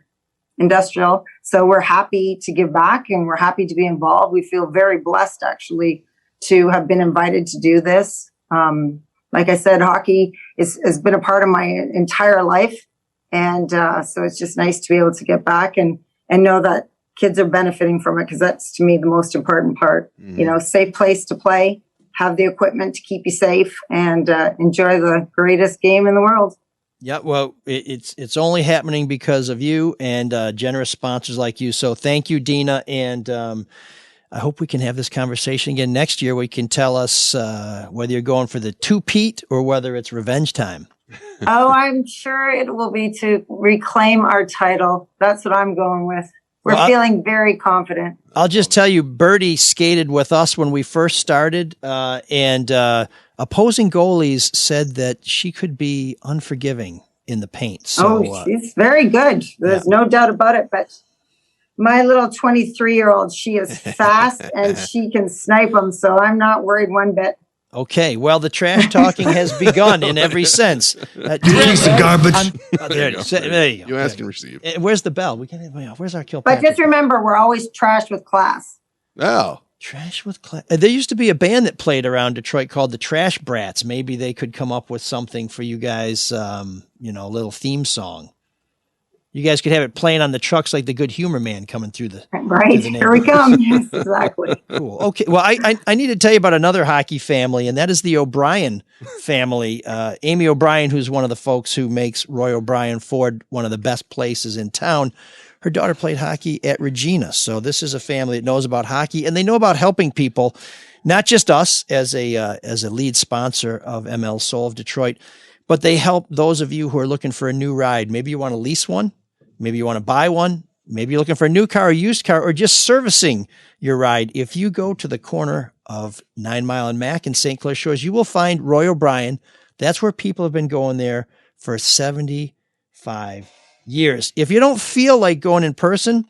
industrial. So we're happy to give back, and we're happy to be involved. We feel very blessed, actually, to have been invited to do this. Like I said, hockey has been a part of my entire life. And so it's just nice to be able to get back and know that kids are benefiting from it, because that's, to me, the most important part. Safe place to play, have the equipment to keep you safe, and enjoy the greatest game in the world.
Yeah, well, it's only happening because of you and generous sponsors like you. So thank you, Dina, and I hope we can have this conversation again next year where you can tell us whether you're going for the two-peat or whether it's revenge time.
Oh, I'm sure it will be to reclaim our title. That's what I'm going with. We're feeling very confident.
I'll just tell you, Birdie skated with us when we first started, and opposing goalies said that she could be unforgiving in the paint. So,
she's very good. There's no doubt about it. But my little 23-year-old, she is fast and she can snipe them. So I'm not worried one bit.
Okay, well, the trash talking has begun in every sense.
Piece of garbage.
There you go.
You ask and receive.
Where's the bell? Where's our kill?
But just remember, we're always trashed with class.
Oh.
Trash with class. There used to be a band that played around Detroit called the Trash Brats. Maybe they could come up with something for you guys, a little theme song. You guys could have it playing on the trucks like the Good Humor Man coming through the...
Right, here we come. Yes, exactly.
Cool. Okay, well, I need to tell you about another hockey family, and that is the O'Brien family. Amy O'Brien, who's one of the folks who makes Roy O'Brien Ford one of the best places in town. Her daughter played hockey at Regina, so this is a family that knows about hockey, and they know about helping people, not just us as a lead sponsor of ML Soul of Detroit, but they help those of you who are looking for a new ride. Maybe you want to lease one. Maybe you want to buy one. Maybe you're looking for a new car or used car or just servicing your ride. If you go to the corner of 9 Mile and Mack in St. Clair Shores, you will find Roy O'Brien. That's where people have been going there for 75 years. If you don't feel like going in person,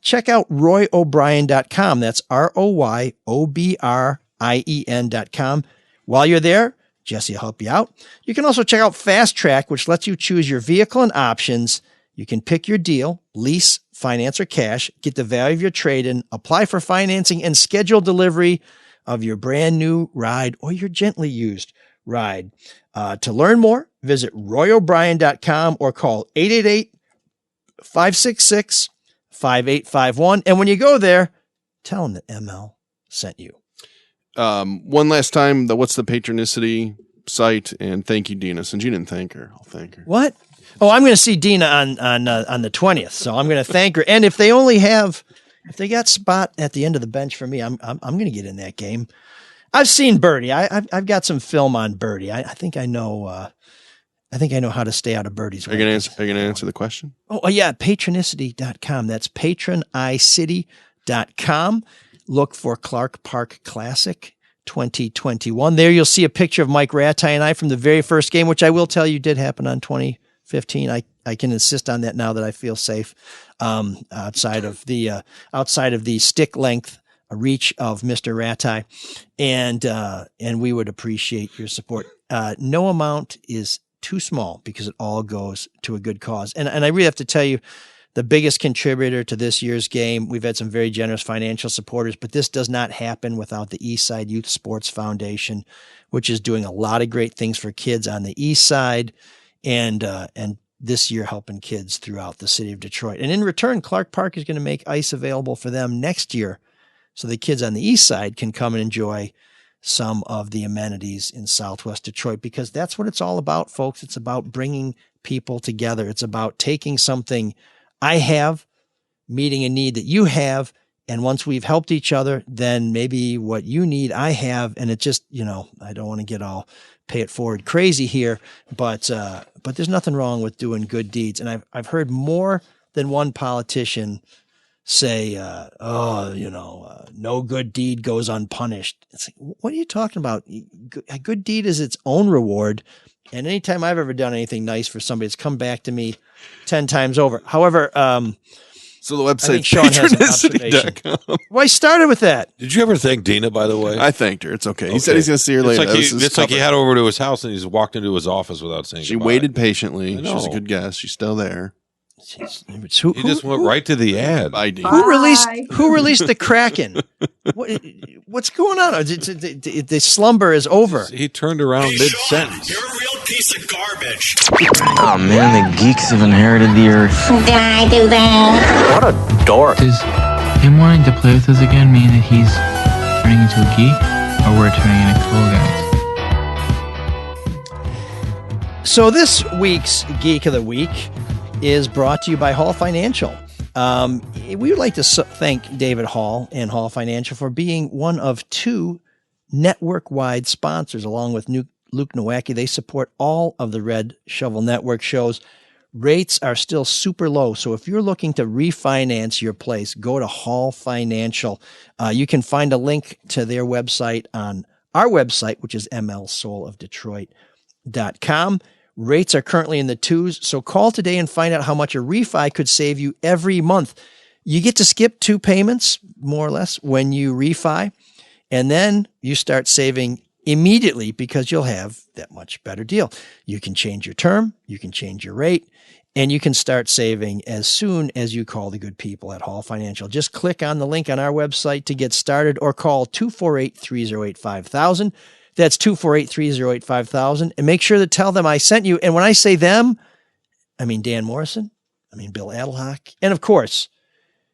check out royobrien.com. That's ROYOBRIEN.com. While you're there, Jesse will help you out. You can also check out Fast Track, which lets you choose your vehicle and options. You can pick your deal, lease, finance, or cash, get the value of your trade-in, apply for financing, and schedule delivery of your brand new ride or your gently used ride. To learn more, visit royobrien.com or call 888-566-5851. And when you go there, tell them that ML sent you.
One last time, what's the Patronicity site? And thank you, Dina. Since you didn't thank her, I'll thank her.
What? Oh, I'm going to see Dina on the 20th, so I'm going to thank her. And if they got spot at the end of the bench for me, I'm going to get in that game. I've seen Birdie. I've got some film on Birdie. I think I know. I think I know how to stay out of Birdie's way.
Are you going to answer the question?
Oh yeah, patronicity.com. That's patronicity.com. Look for Clark Park Classic 2021. There you'll see a picture of Mike Rattay and I from the very first game, which I will tell you did happen on 2015. I can insist on that now that I feel safe. Outside of the stick length reach of Mr. Rattay, and we would appreciate your support. No amount is too small because it all goes to a good cause. And I really have to tell you, the biggest contributor to this year's game, we've had some very generous financial supporters, but this does not happen without the Eastside Youth Sports Foundation, which is doing a lot of great things for kids on the East Side, and this year helping kids throughout the city of Detroit. And in return, Clark Park is going to make ice available for them next year, so the kids on the East Side can come and enjoy some of the amenities in Southwest Detroit, because that's what it's all about, folks. It's about bringing people together. It's about taking something I have, meeting a need that you have, and once we've helped each other, then maybe what you need, I have, and it just, I don't want to get all pay it forward crazy here, but there's nothing wrong with doing good deeds. And I've heard more than one politician say, no good deed goes unpunished. It's like, what are you talking about? A good deed is its own reward. And anytime I've ever done anything nice for somebody, it's come back to me 10 times over. However,
so the website
Sean has an observation. Well, I started with that.
Did you ever thank Dina, by the way?
I thanked her. It's okay. He said he's going to see her later.
It's like he had over to his house and he's walked into his office without saying
She
goodbye.
waited patiently. She was a good guest. She's still there.
He just went right to the ad.
Who released the Kraken? What's going on? The slumber is over.
He turned around mid-sentence.
You're a real piece of garbage.
Oh man, the geeks have inherited the earth.
Did I do that?
What a dork.
Does him wanting to play with us again mean that he's turning into a geek, or we're turning into cool guys?
So this week's Geek of the Week is brought to you by Hall Financial. We would like to thank David Hall and Hall Financial for being one of two network-wide sponsors, along with Luke Nowacki. They support all of the Red Shovel Network shows. Rates are still super low, so if you're looking to refinance your place, go to Hall Financial. You can find a link to their website on our website, which is mlsoulofdetroit.com. Rates are currently in the 2s, so call today and find out how much a refi could save you every month. You get to skip 2 payments, more or less, when you refi, and then you start saving immediately because you'll have that much better deal. You can change your term, you can change your rate, and you can start saving as soon as you call the good people at Hall Financial. Just click on the link on our website to get started or call 248-308-5000. That's 248-308-5000. And make sure to tell them I sent you. And when I say them, I mean Dan Morrison, I mean Bill Adelhock, and of course,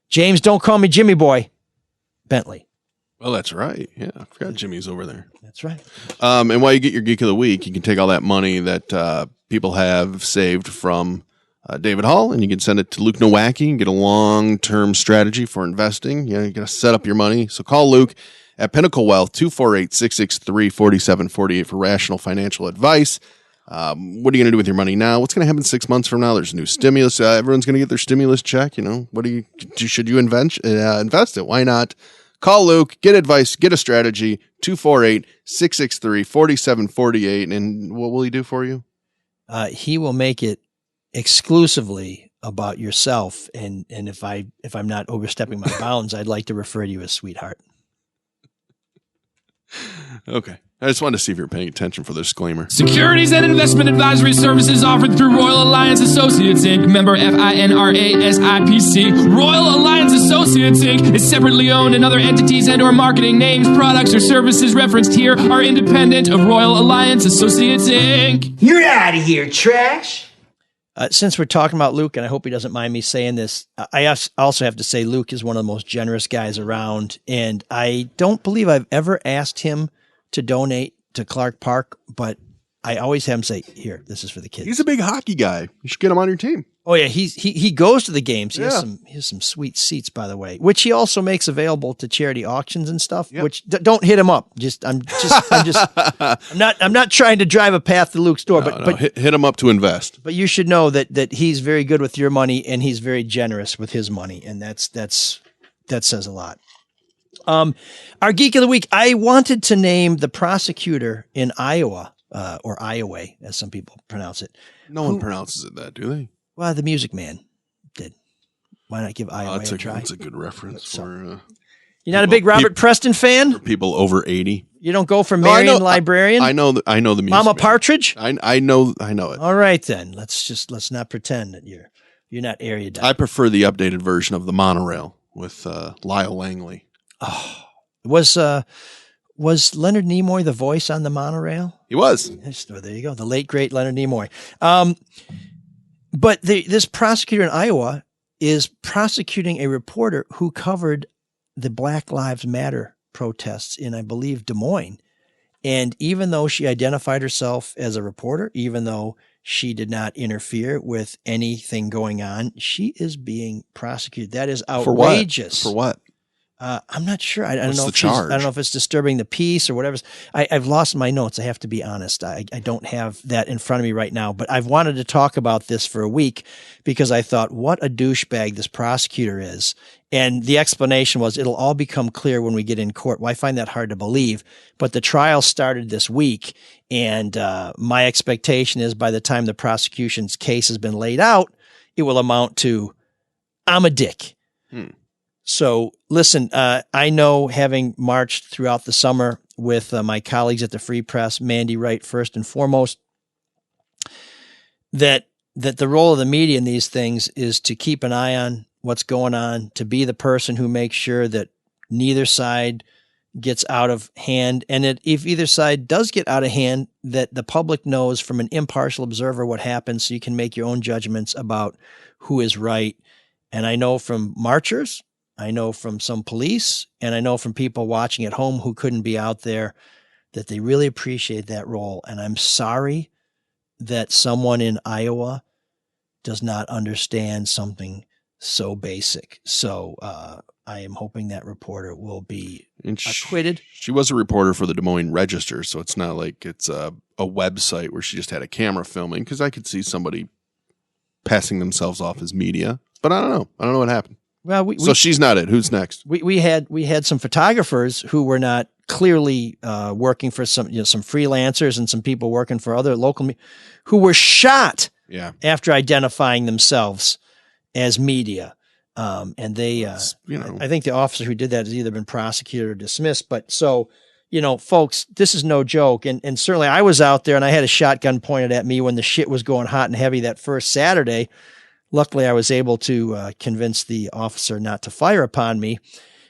James, don't call me Jimmy Boy, Bentley.
Well, that's right. Yeah, I forgot Jimmy's over there.
That's right.
And while you get your Geek of the Week, you can take all that money that people have saved from David Hall, and you can send it to Luke Nowacki and get a long-term strategy for investing. You got to set up your money. So call Luke at Pinnacle Wealth, 248-663-4748 for rational financial advice. What are you going to do with your money now? What's going to happen 6 months from now? There's new stimulus. Everyone's going to get their stimulus check. Should you invest it? Why not? Call Luke, get advice, get a strategy, 248-663-4748. And what will he do for you?
He will make it exclusively about yourself. And if I'm not overstepping my bounds, I'd like to refer to you as sweetheart.
Okay. I just wanted to see if you're paying attention for the disclaimer.
Securities and investment advisory services offered through Royal Alliance Associates, Inc., member FINRA-SIPC. Royal Alliance Associates, Inc. is separately owned, and other entities and or marketing names, products, or services referenced here are independent of Royal Alliance Associates, Inc.
You're out of here, trash.
Since we're talking about Luke, and I hope he doesn't mind me saying this, I also have to say Luke is one of the most generous guys around, and I don't believe I've ever asked him to donate to Clark Park, but I always have him say, "Here, this is for the kids."
He's a big hockey guy. You should get him on your team.
Oh yeah, he goes to the games. He has some sweet seats, by the way, which he also makes available to charity auctions and stuff.
Yep.
Which don't hit him up. I'm not trying to drive a path to Luke's door, but
hit him up to invest.
But you should know that he's very good with your money and he's very generous with his money, and that says a lot. Our Geek of the Week, I wanted to name the prosecutor in Iowa, or Iowa, as some people pronounce it.
No one pronounces it that, do they?
Well, the Music Man did. Why not give Iowa a try?
That's a good reference for...
You're not a big Robert Preston fan?
For people over 80.
You don't go for Marion Librarian?
I know the Music
Mama
Man.
Partridge?
I know it.
All right, then. Let's not pretend that you're not erudite.
I prefer the updated version of The Monorail with Lyle Langley.
Oh, was Leonard Nimoy the voice on The Monorail?
He was.
There you go. The late, great Leonard Nimoy. But this prosecutor in Iowa is prosecuting a reporter who covered the Black Lives Matter protests in, I believe, Des Moines. And even though she identified herself as a reporter, even though she did not interfere with anything going on, she is being prosecuted. That is outrageous.
For what?
I'm not sure. I don't
What's
know.
the charge?
I don't know if it's disturbing the peace or whatever. I've lost my notes. I have to be honest. I don't have that in front of me right now, but I've wanted to talk about this for a week because I thought, what a douchebag this prosecutor is. And the explanation was, it'll all become clear when we get in court. Well, I find that hard to believe, but the trial started this week. And my expectation is by the time the prosecution's case has been laid out, it will amount to, I'm a dick. So listen, I know, having marched throughout the summer with my colleagues at the Free Press, Mandy Wright first and foremost, that the role of the media in these things is to keep an eye on what's going on, to be the person who makes sure that neither side gets out of hand, and that if either side does get out of hand, that the public knows from an impartial observer what happens, so you can make your own judgments about who is right. And I know from marchers, I know from some police, and I know from people watching at home who couldn't be out there, that they really appreciate that role. And I'm sorry that someone in Iowa does not understand something so basic. So I am hoping that reporter will be acquitted.
She was a reporter for the Des Moines Register, so it's not like it's a website where she just had a camera filming, because I could see somebody passing themselves off as media. But I don't know. I don't know what happened.
Well,
so she's not it. Who's next?
We had some photographers who were not clearly working for some freelancers and some people working for other local who were shot after identifying themselves as media. And they, I think the officer who did that has either been prosecuted or dismissed. But so, folks, this is no joke. And certainly I was out there and I had a shotgun pointed at me when the shit was going hot and heavy that first Saturday. Luckily, I was able to convince the officer not to fire upon me,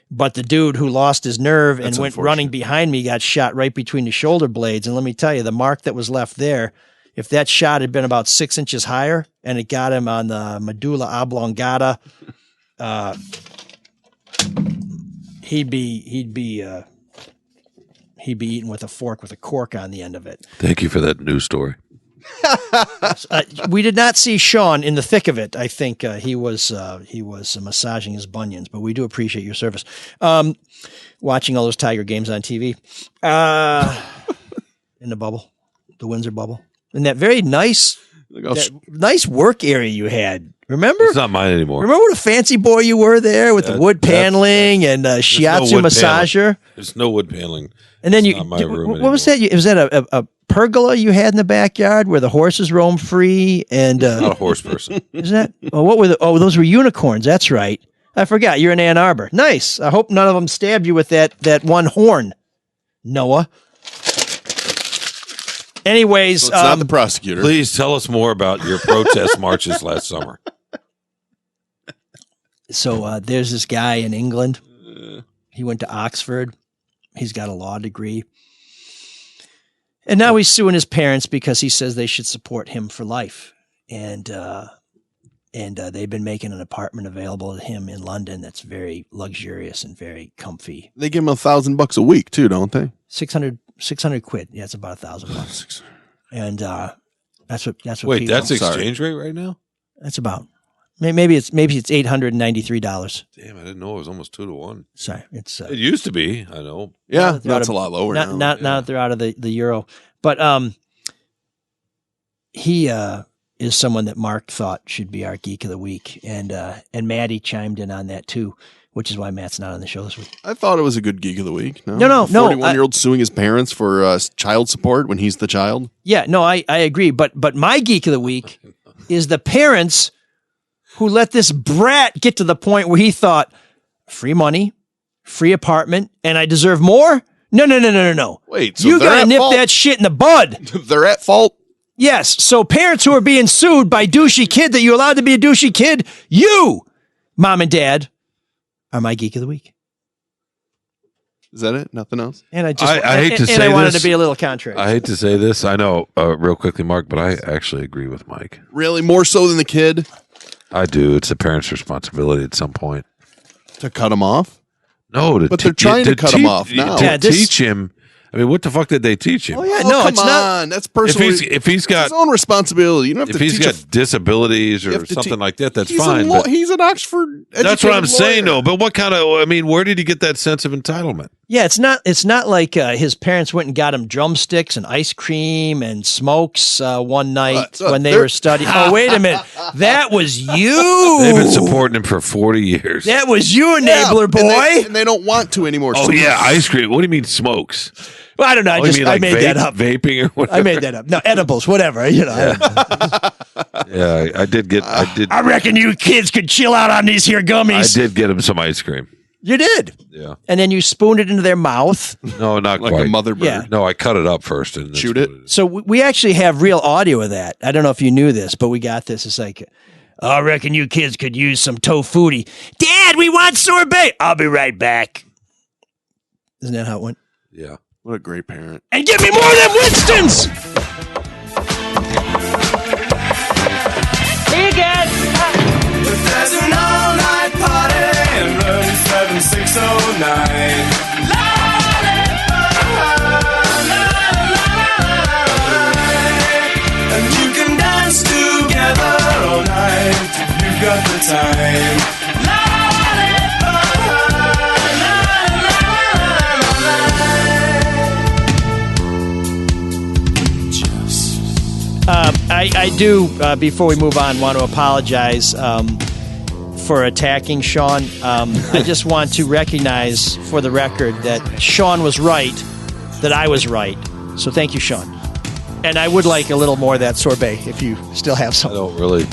but the dude who lost his nerve and went running behind me got shot right between the shoulder blades. And let me tell you, the mark that was left there, if that shot had been about 6 inches higher and it got him on the medulla oblongata, he'd be eaten with a fork with a cork on the end of it.
Thank you for that news story.
We did not see Sean in the thick of it. I think he was massaging his bunions, but we do appreciate your service. Watching all those Tiger games on TV, in the bubble, the Windsor bubble, in that very nice work area you had. Remember?
It's not mine anymore.
Remember what a fancy boy you were there with the wood paneling and shiatsu massager?
There's no wood paneling.
And then what was that? Was that a pergola you had in the backyard where the horses roam free? And
not a horse person.
Isn't that? Oh, what were those were unicorns. That's right. I forgot. You're in Ann Arbor. Nice. I hope none of them stabbed you with that one horn, Noah. Anyways,
So it's not the prosecutor.
Please tell us more about your protest marches last summer.
So there's this guy in England. He went to Oxford. He's got a law degree. And now he's suing his parents because he says they should support him for life. And they've been making an apartment available to him in London that's very luxurious and very comfy.
They give him $1,000 a week too, don't they?
600 quid. Yeah, it's about $1,000. And that's what
Wait,
people,
that's exchange rate right now?
That's about. Maybe it's $893.
Damn, I didn't know it was almost 2 to 1.
Sorry, it's
it used to be. I know.
Yeah, that's a lot lower now.
Now that they're out of the euro, but he is someone that Mark thought should be our Geek of the Week, and Maddie chimed in on that too, which is why Matt's not on the show this week.
I thought it was a good Geek of the Week. No.
41-year-old
suing his parents for child support when he's the child.
Yeah, no, I agree, but my Geek of the Week is the parents who let this brat get to the point where he thought, free money, free apartment, and I deserve more? No.
Wait, so
you
they're
gotta
at
nip
fault?
that shit in the bud.
They're at fault?
Yes. So parents who are being sued by douchey kid that you allowed to be a douchey kid, you, mom and dad, are my Geek of the Week.
Is that it? Nothing else?
And I just
I hate to say
and I wanted
this.
to be a little contrary.
I hate to say this. I know, real quickly, Mark, but I actually agree with Mike.
Really? More so than the kid?
I do. It's the parents' responsibility at some point
to cut him off.
No,
but they're trying to cut him off now.
To teach him. I mean, what the fuck did they teach him?
Oh yeah, no, come on. That's personal.
If he's got
his own responsibility, you don't have
if
to
he's
teach
got disabilities or something like that, that's
he's
fine.
He's an Oxford.
That's what I'm
educated
saying,
lawyer.
though. But what kind of? I mean, where did he get that sense of entitlement?
Yeah, it's not like his parents went and got him drumsticks and ice cream and smokes one night when they were studying. Oh, wait a minute. That was you.
They've been supporting him for 40 years.
That was you, enabler boy.
And they don't want to anymore.
Oh, yeah, ice cream. What do you mean smokes?
Well, I don't know. I made that up.
Vaping or whatever?
I made that up. No, edibles, whatever. You know.
Yeah, I did.
I reckon you kids could chill out on these here gummies.
I did get him some ice cream.
You did?
Yeah.
And then you spooned it into their mouth.
No, not
like
quite.
a mother bird.
Yeah.
No, I cut it up first and
shoot it.
So we actually have real audio of that. I don't know if you knew this, but we got this. It's like, I reckon you kids could use some tofutti. Dad, we want sorbet. I'll be right back. Isn't that how it went?
Yeah.
What a great parent.
And give me more of them Winstons! Hey, guys!
There's an all-night party in room 7609. And you can dance together all night if you've got the time.
I do, before we move on, want to apologize for attacking Sean. I just want to recognize for the record that Sean was right, that I was right. So thank you, Sean. And I would like a little more of that sorbet if you still have some.
I don't really.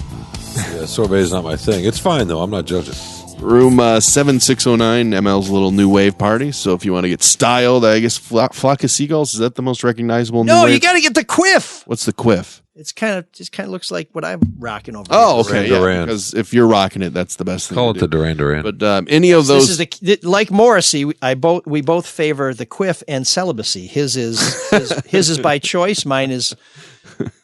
Yeah, sorbet is not my thing. It's fine, though. I'm not judging.
Room 7609, ML's little new wave party. So if you want to get styled, I guess Flock of Seagulls, is that the most recognizable new
No,
wave?
you got to get the quiff.
What's the quiff?
It's just kind of looks like what I'm rocking over.
Oh,
here.
okay. Yeah, because if you're rocking it, that's the best thing.
Call
to
it the
do.
Duran Duran.
But any of those,
This is like Morrissey. We both favor the quiff and celibacy. His is by choice. Mine is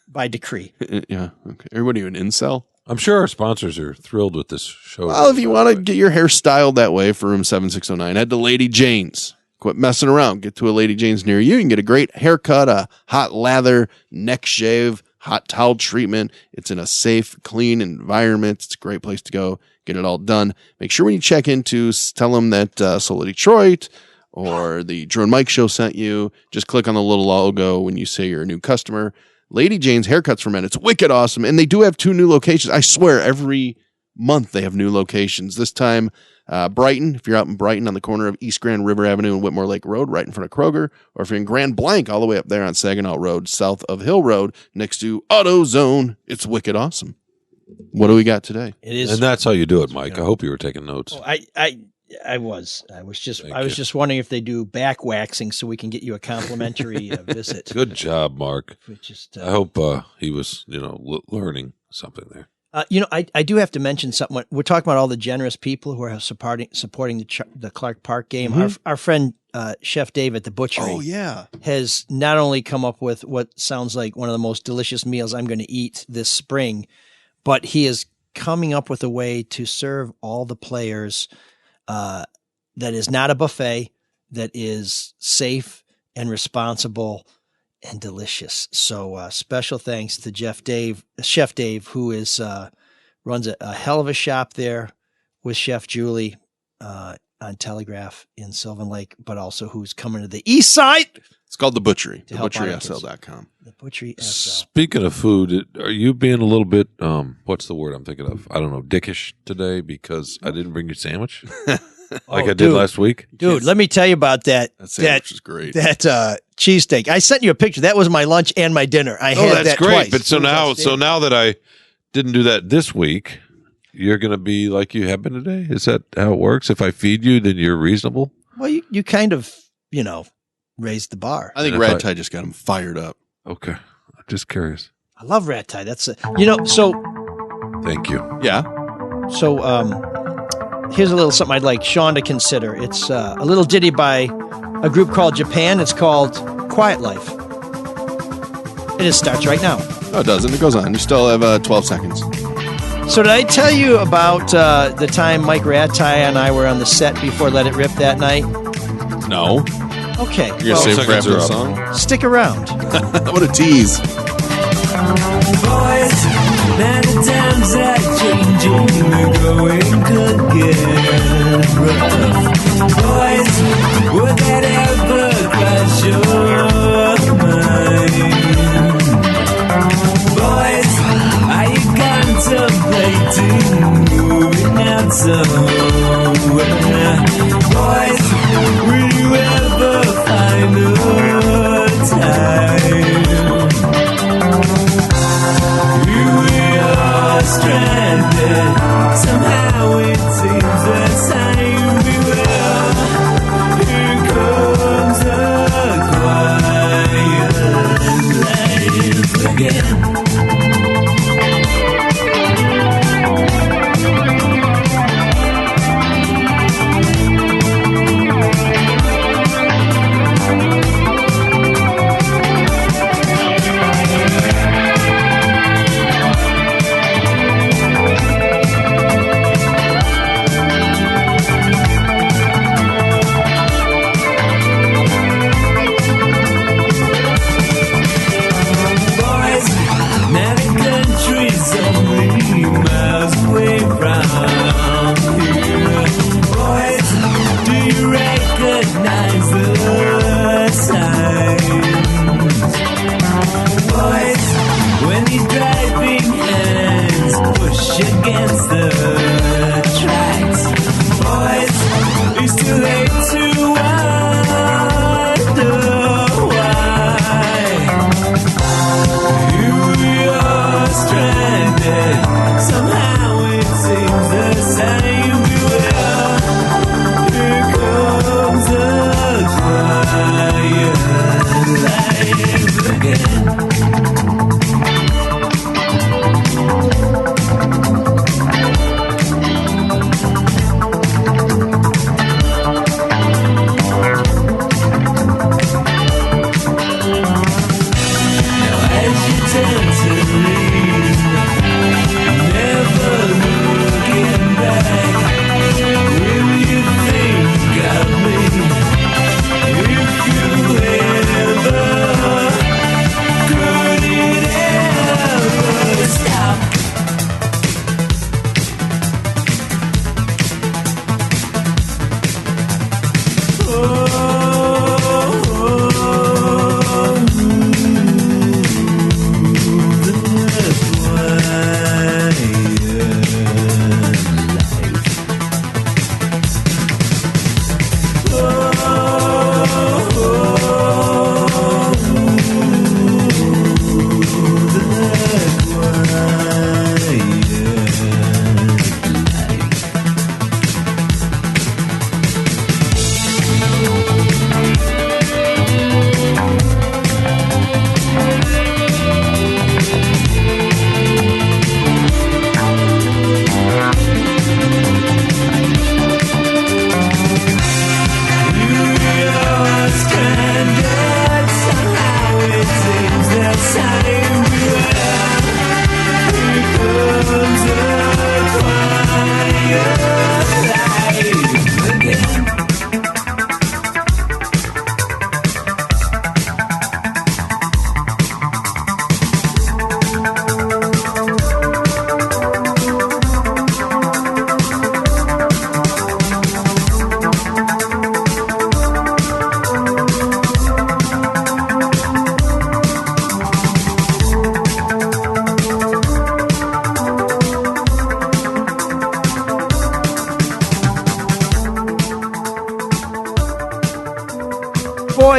by decree.
Yeah. Okay. What are you, an incel?
I'm sure our sponsors are thrilled with this show.
Well, if you want to get your hair styled that way for room 7609, head to Lady Jane's. Quit messing around. Get to a Lady Jane's near you. You can get a great haircut, a hot lather, neck shave, hot towel treatment. It's in a safe, clean environment. It's a great place to go. Get it all done. Make sure when you check in to tell them that Soul of Detroit or the Drew and Mike show sent you. Just click on the little logo when you say you're a new customer. Lady Jane's Haircuts for Men. It's wicked awesome. And they do have 2 new locations. I swear, every month they have new locations. This time, Brighton, if you're out in Brighton on the corner of East Grand River Avenue and Whitmore Lake Road, right in front of Kroger, or if you're in Grand Blanc, all the way up there on Saginaw Road, south of Hill Road, next to AutoZone, it's wicked awesome. What do we got today?
It is,
and that's how you do it, Mike. I hope you were taking notes.
I was just wondering if they do back waxing so we can get you a complimentary visit.
Good job, Mark.
Just,
I hope he was, learning something there.
I do have to mention something. We're talking about all the generous people who are supporting the Clark Park game.
Mm-hmm.
Our friend Chef Dave at the Butchery, has not only come up with what sounds like one of the most delicious meals I'm going to eat this spring, but he is coming up with a way to serve all the players that is not a buffet, that is safe and responsible and delicious. So special thanks to Chef Dave, who is runs a hell of a shop there with Chef Julie on Telegraph in Sylvan Lake, but also who's coming to the east side.
It's called The Butchery,
thebutcherysl.com.
The
Butchery SL.
Speaking of food, are you being a little bit, what's the word I'm thinking of? I don't know, dickish today because I didn't bring you a sandwich? I did last week?
Dude, let me tell you about that.
That sandwich is great.
That cheesesteak. I sent you a picture. That was my lunch and my dinner. I had
that's
that
great.
twice.
But so now that I didn't do that this week, you're going to be like you have been today? Is that how it works? If I feed you, then you're reasonable?
Well, you kind of, raised the bar.
I think Rat Tie just got him fired up.
Okay. I'm just curious.
I love Rat Tie. That's so.
Thank you.
Yeah.
So, here's a little something I'd like Sean to consider. It's a little ditty by a group called Japan. It's called Quiet Life. It starts right now.
No, it doesn't. It goes on. You still have 12 seconds.
So did I tell you about the time Mike Rattay and I were on the set before Let It Rip that night?
No.
Okay.
You're going to save it for after the song?
Stick around.
What a tease.
Boys, now the times are changing, the going could get rough. Boys, would that ever cross your mind? Boys, are you contemplating moving out somewhere? Boys, will you ever find a time? We are stranded. Somehow it seems the time we will. Here comes a quiet life again.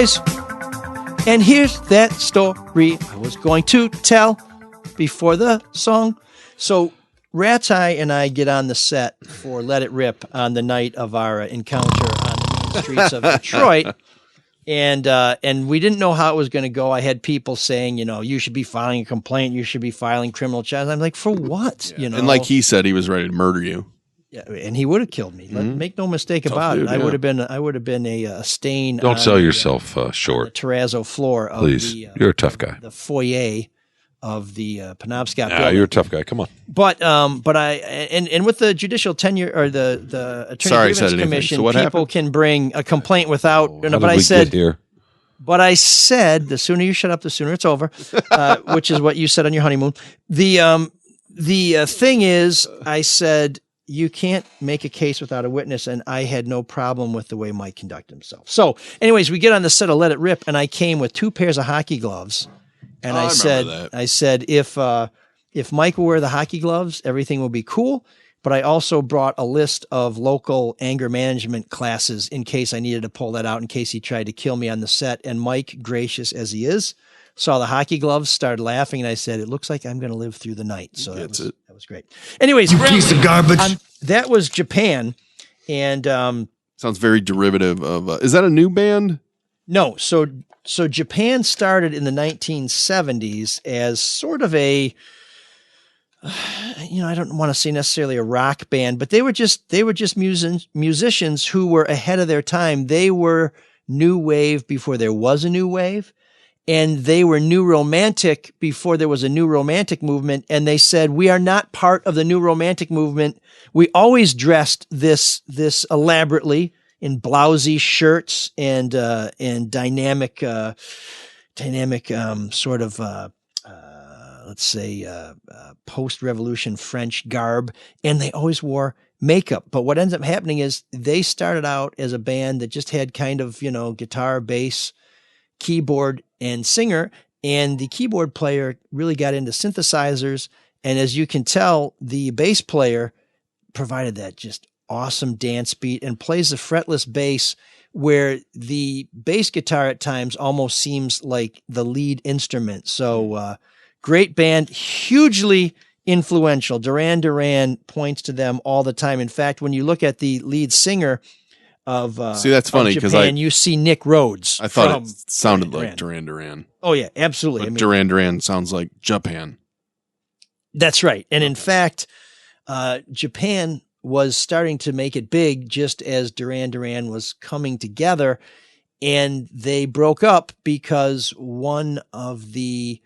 boys. And here's that story I was going to tell before the song. So Rat's Eye and I get on the set for Let It Rip on the night of our encounter on the main streets of Detroit. And we didn't know how it was going to go. I had people saying, you should be filing a complaint. You should be filing criminal charges. I'm like, for what?
And like he said, he was ready to murder you.
Yeah, and he would have killed me. Make no mistake about it. I would have been a stain.
Don't sell yourself short.
The terrazzo floor of
Please, you're a tough guy.
The foyer of the Penobscot
Yeah,
building.
you're a tough guy. Come on.
But and with the judicial tenure or the Attorney Grievance Commission,
So what
people
happened?
can bring a complaint without.
How did we get here?
But I said, the sooner you shut up, the sooner it's over, which is what you said on your honeymoon. The thing is, I said, you can't make a case without a witness, and I had no problem with the way Mike conducted himself. So, anyways, we get on the set of Let It Rip, and I came with 2 pairs of hockey gloves, and I said, if Mike will wear the hockey gloves, everything will be cool. But I also brought a list of local anger management classes in case I needed to pull that out, in case he tried to kill me on the set. And Mike, gracious as he is, saw the hockey gloves, started laughing, and I said, it looks like I'm going to live through the night. So that was great. Anyways,
You piece of garbage.
That was Japan. And
sounds very derivative of is that a new band?
No. So Japan started in the 1970s as sort of a I don't want to say necessarily a rock band, but they were just musicians who were ahead of their time. They were new wave before there was a new wave, and they were new romantic before there was a new romantic movement. And they said, we are not part of the new romantic movement. We always dressed this elaborately in blousy shirts and dynamic sort of let's say post-revolution French garb, and they always wore makeup. But what ends up happening is they started out as a band that just had kind of, guitar, bass, keyboard, and singer, and the keyboard player really got into synthesizers, and as you can tell, the bass player provided that just awesome dance beat and plays the fretless bass where the bass guitar at times almost seems like the lead instrument. So great band, hugely influential. Duran Duran points to them all the time. In fact, when you look at the lead singer of
that's funny because
you see Nick Rhodes.
I thought it sounded like Duran Duran.
Oh yeah, absolutely.
But Duran Duran sounds like Japan.
That's right. And in fact, Japan was starting to make it big just as Duran Duran was coming together, and they broke up because one of the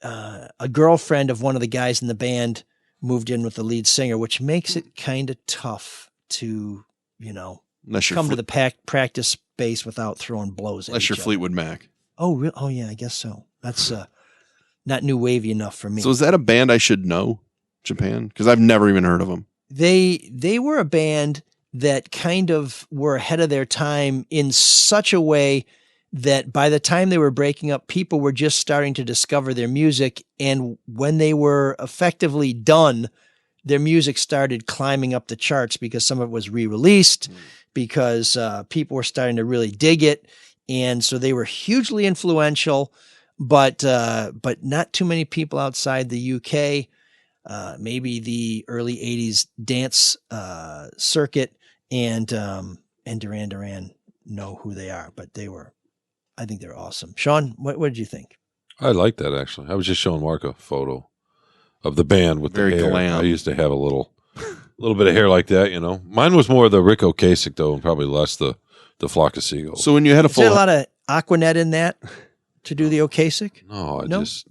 a girlfriend of one of the guys in the band moved in with the lead singer, which makes it kind of tough to, come to the practice space without throwing blows at
unless you're Fleetwood Mac.
Oh, really? Oh, yeah, I guess so. That's not new wavy enough for me.
So is that a band I should know, Japan? Because I've never even heard of them.
They were a band that kind of were ahead of their time in such a way that by the time they were breaking up, people were just starting to discover their music. And when they were effectively done, their music started climbing up the charts because some of it was re-released, because people were starting to really dig it. And so they were hugely influential, but not too many people outside the UK, maybe the early 80s dance circuit and Duran Duran know who they are, but I think they're awesome. Sean, what did you think?
I like that, actually. I was just showing Mark a photo of the band with
Very
the hair.
glam.
I used to have a little bit of hair like that, Mine was more the Rick Ocasek, though, and probably less the Flock of Seagulls.
So when you had a
Is there a lot of Aquanet in that to do the Ocasek?
No, it was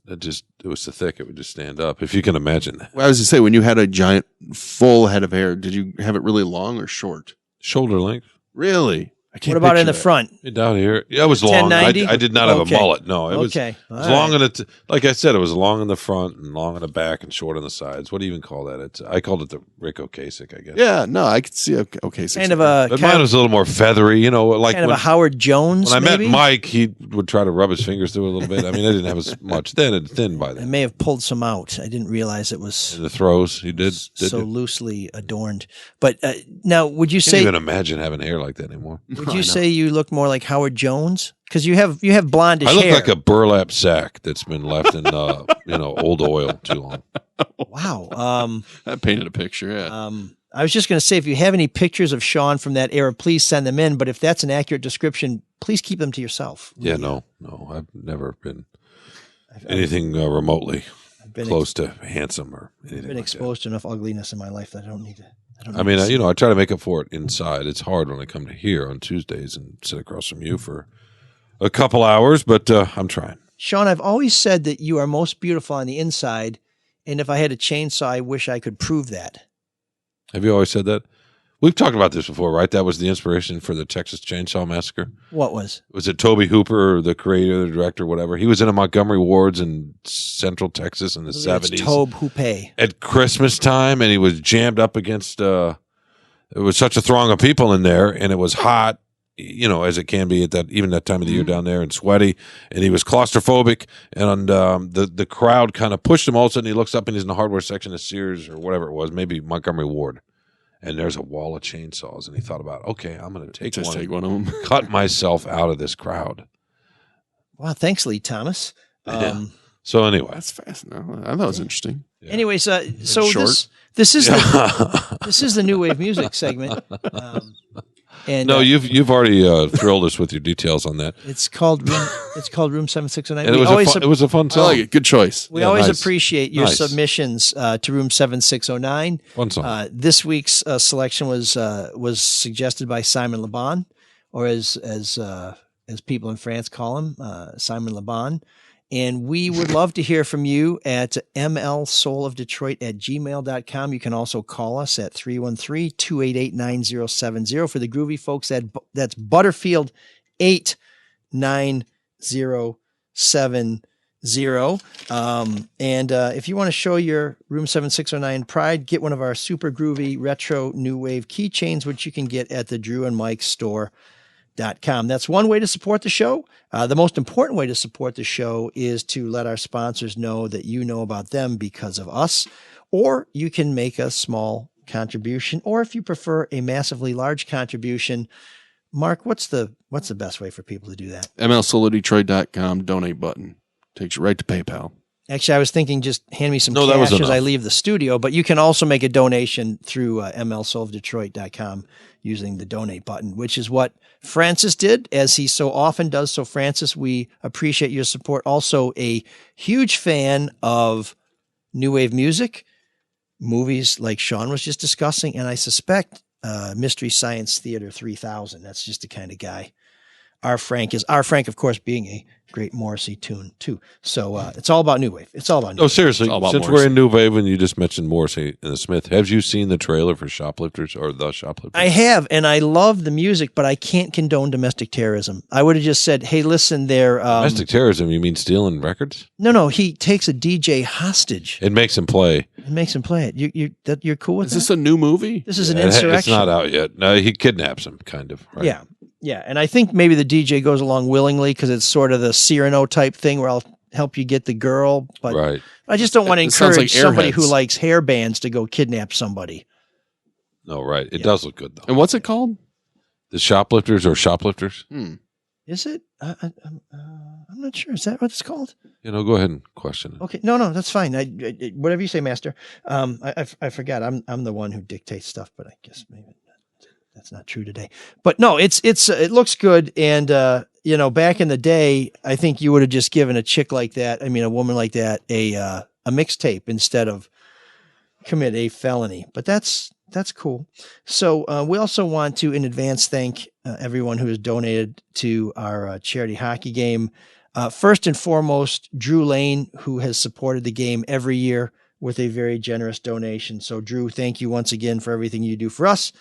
so thick it would just stand up. If you can imagine that.
Well, I was going to say, when you had a giant full head of hair, did you have it really long or short?
Shoulder length.
Really? I can't
What about in the
picture that.
front?
Down here. Yeah, it was long. I
1090?
did not have
Okay.
a mullet. No, it was
Okay. All
long
right.
in the like I said, it was long in the front and long in the back and short on the sides. What do you even call that? I called it the Rick Ocasek, I guess.
Yeah, no, I could see Ocasek.
Kind of a
But mine was a little more feathery, like
kind of
when,
a Howard Jones.
when I
maybe?
met Mike, he would try to rub his fingers through it a little bit. I mean, I didn't have as much then. It thin by
I
then.
may have pulled some out. I didn't realize it was
In the throws, you did.
so loosely adorned. But now, would you
I can't
say
even imagine having hair like that anymore.
Would you say you look more like Howard Jones? Because you have blondish hair.
I look like a burlap sack that's been left in old oil too long.
Wow.
I painted a picture. Yeah.
I was just going to say, if you have any pictures of Sean from that era, please send them in. But if that's an accurate description, please keep them to yourself.
Yeah, no, I've never been anything remotely close to handsome or anything.
I've been exposed to enough ugliness in my life that I don't need to.
I try to make up for it inside. It's hard when I come to here on Tuesdays and sit across from you for a couple hours, but I'm trying.
Sean, I've always said that you are most beautiful on the inside, and if I had a chainsaw, I wish I could prove that.
Have you always said that? We've talked about this before, right? That was the inspiration for the Texas Chainsaw Massacre.
What was?
Was it Tobe Hooper, the creator, the director, whatever? He was in a Montgomery Wards in Central Texas in the 70s.
Tobe Hooper.
At Christmas time, and he was jammed up against, it was such a throng of people in there, and it was hot, as it can be at that time of the year down there, and sweaty, and he was claustrophobic, and the crowd kind of pushed him. All of a sudden, he looks up and he's in the hardware section of Sears or whatever it was, maybe Montgomery Ward, and there's a wall of chainsaws, and he thought about, okay, I'm going to take one of them, cut myself out of this crowd.
Wow, thanks, Lee Thomas.
So anyway,
that's fast. No, I thought it was interesting.
Yeah. Anyways, so this is the new wave music segment. And
no, you've already thrilled us with your details on that.
It's called Room 7609.
And it was a fun song.
I like it. Good choice.
We always appreciate your submissions to Room 7609.
Fun song.
This week's selection was suggested by Simon Le Bon, or as people in France call him, Simon Le Bon. And we would love to hear from you at mlsoulofdetroit@gmail.com. You can also call us at 313-288-9070. For the groovy folks, that's Butterfield 8970. And if you want to show your Room 7609 pride, get one of our super groovy retro new wave keychains, which you can get at the Drew and Mike store. That's one way to support the show. The most important way to support the show is to let our sponsors know that you know about them because of us, or you can make a small contribution, or if you prefer a massively large contribution. Mark, what's the best way for people to do that?
mlsoulofdetroit.com donate button takes you right to PayPal.
Actually, I was thinking just hand me some cash as I leave the studio, but you can also make a donation through mlsoulofdetroit.com using the donate button, which is what Francis did, as he so often does. So, Francis, we appreciate your support. Also, a huge fan of new wave music, movies like Sean was just discussing, and I suspect Mystery Science Theater 3000. That's just the kind of guy our Frank is. Our Frank, of course, being a great Morrissey tune too. So it's all about new wave. It's all about new wave.
Seriously, since we're in new wave and you just mentioned Morrissey and the Smith, have you seen the trailer for Shoplifters or The Shoplifters?
I have, and I love the music, but I can't condone domestic terrorism. I would have just said, hey, listen, there.
Domestic terrorism, you mean stealing records?
No, he takes a DJ hostage.
It makes him play.
it. You're cool with
Is this a new movie?
This is an insurrection.
It's not out yet. No, he kidnaps him, kind of. Right?
Yeah, and I think maybe the DJ goes along willingly because it's sort of the Cyrano type thing where I'll help you get the girl, but
right.
I just don't want to encourage somebody who likes hair bands to go kidnap somebody.
No, right. It does look good, though.
And what's it called?
The Shoplifters or Shoplifters?
Is it? I'm not sure. Is that what it's called?
Go ahead and question it.
Okay. No, that's fine. Whatever you say, Master. I forgot. I'm the one who dictates stuff, but I guess maybe that's not true today. But no, it looks good. And, back in the day, I think you would have just given a chick like that, a woman like that, a mixtape instead of commit a felony. But that's cool. So we also want to, in advance, thank everyone who has donated to our charity hockey game. First and foremost, Drew Lane, who has supported the game every year with a very generous donation. So, Drew, thank you once again for everything you do for us,